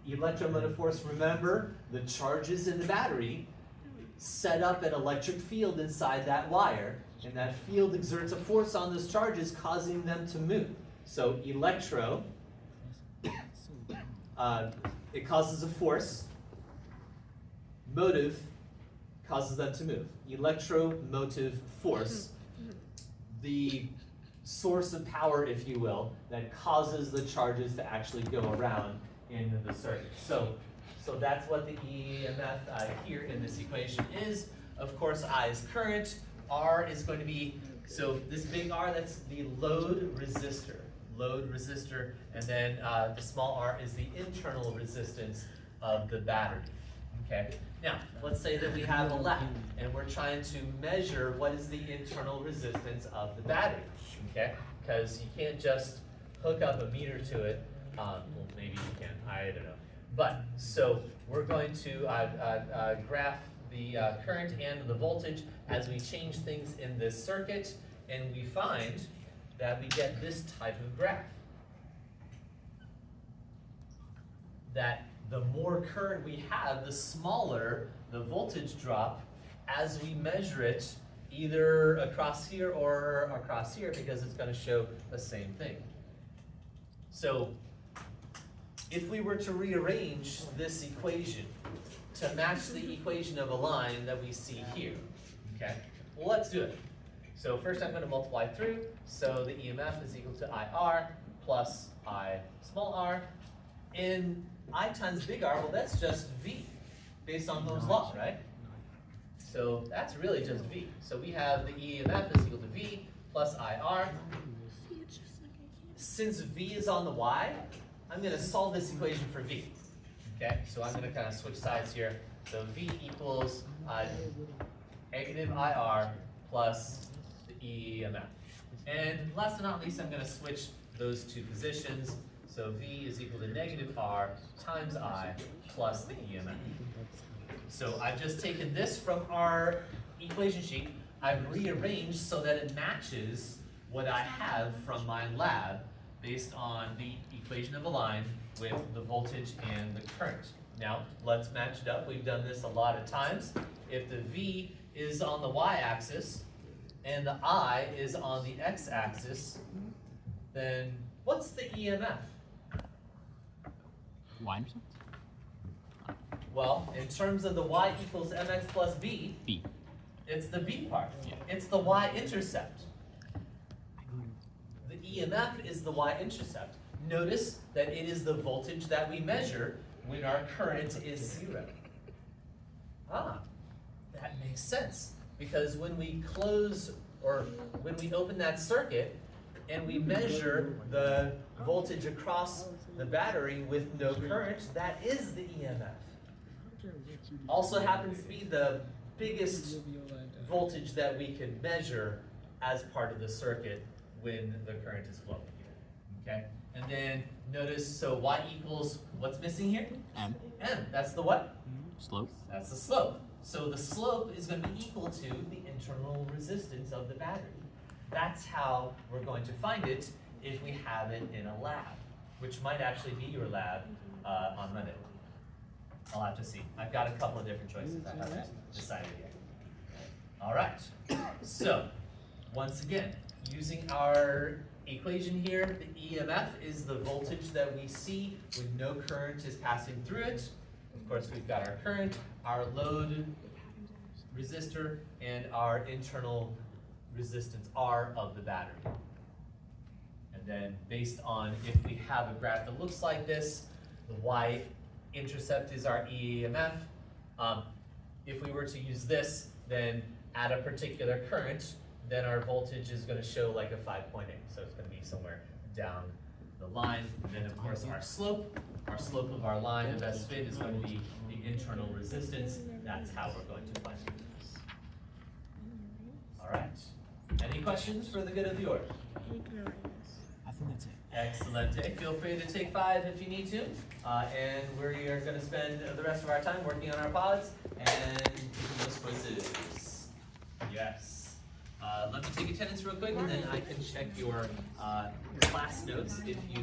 Speaker 6: Electromotive force, remember, the charges in the battery set up an electric field inside that wire, and that field exerts a force on those charges, causing them to move. So electro, it causes a force. Motive causes them to move. Electromotive force, the source of power, if you will, that causes the charges to actually go around in the circuit. So that's what the EMF here in this equation is. Of course, I is current. R is going to be, so this big R, that's the load resistor. Load resistor, and then the small r is the internal resistance of the battery. Okay. Now, let's say that we have a lab, and we're trying to measure what is the internal resistance of the battery. Okay, because you can't just hook up a meter to it. Well, maybe you can. I don't know. But so we're going to graph the current and the voltage as we change things in this circuit, and we find that we get this type of graph. That the more current we have, the smaller the voltage drop as we measure it either across here or across here, because it's going to show the same thing. So if we were to rearrange this equation to match the equation of a line that we see here, okay? Well, let's do it. So first I'm going to multiply through, so the EMF is equal to IR plus I small r. In I times big R, well, that's just V, based on Ohm's law, right? So that's really just V. So we have the EMF is equal to V plus IR. Since V is on the Y, I'm going to solve this equation for V. Okay, so I'm going to kind of switch sides here. So V equals negative IR plus the EMF. And last but not least, I'm going to switch those two positions. So V is equal to negative R times I plus the EMF. So I've just taken this from our equation sheet. I've rearranged so that it matches what I have from my lab based on the equation of a line with the voltage and the current. Now, let's match it up. We've done this a lot of times. If the V is on the y-axis and the I is on the x-axis, then what's the EMF?
Speaker 8: Y-intercept?
Speaker 6: Well, in terms of the y equals mx plus b,
Speaker 8: B.
Speaker 6: it's the b part.
Speaker 8: Yeah.
Speaker 6: It's the y-intercept. The EMF is the y-intercept. Notice that it is the voltage that we measure when our current is 0. Ah, that makes sense. Because when we close, or when we open that circuit, and we measure the voltage across the battery with no current, that is the EMF. Also happens to be the biggest voltage that we can measure as part of the circuit when the current is flowing here. Okay? And then notice, so y equals, what's missing here?
Speaker 8: M.
Speaker 6: M, that's the what?
Speaker 8: Slope.
Speaker 6: That's the slope. So the slope is going to be equal to the internal resistance of the battery. That's how we're going to find it if we have it in a lab, which might actually be your lab on Monday. I'll have to see. I've got a couple of different choices I haven't decided yet. All right, so once again, using our equation here, the EMF is the voltage that we see when no current is passing through it. Of course, we've got our current, our load resistor, and our internal resistance R of the battery. And then based on if we have a graph that looks like this, the y-intercept is our EMF. If we were to use this, then at a particular current, then our voltage is going to show like a 5.8. So it's going to be somewhere down the line. And then of course our slope of our line of S fit is going to be the internal resistance. That's how we're going to find it. All right. Any questions for the good of the order?
Speaker 8: I think that's it.
Speaker 6: Excellent. Feel free to take 5 if you need to. And we are going to spend the rest of our time working on our pods and taking those quizzes. Yes. Let me take attendance real quick, and then I can check your class notes if you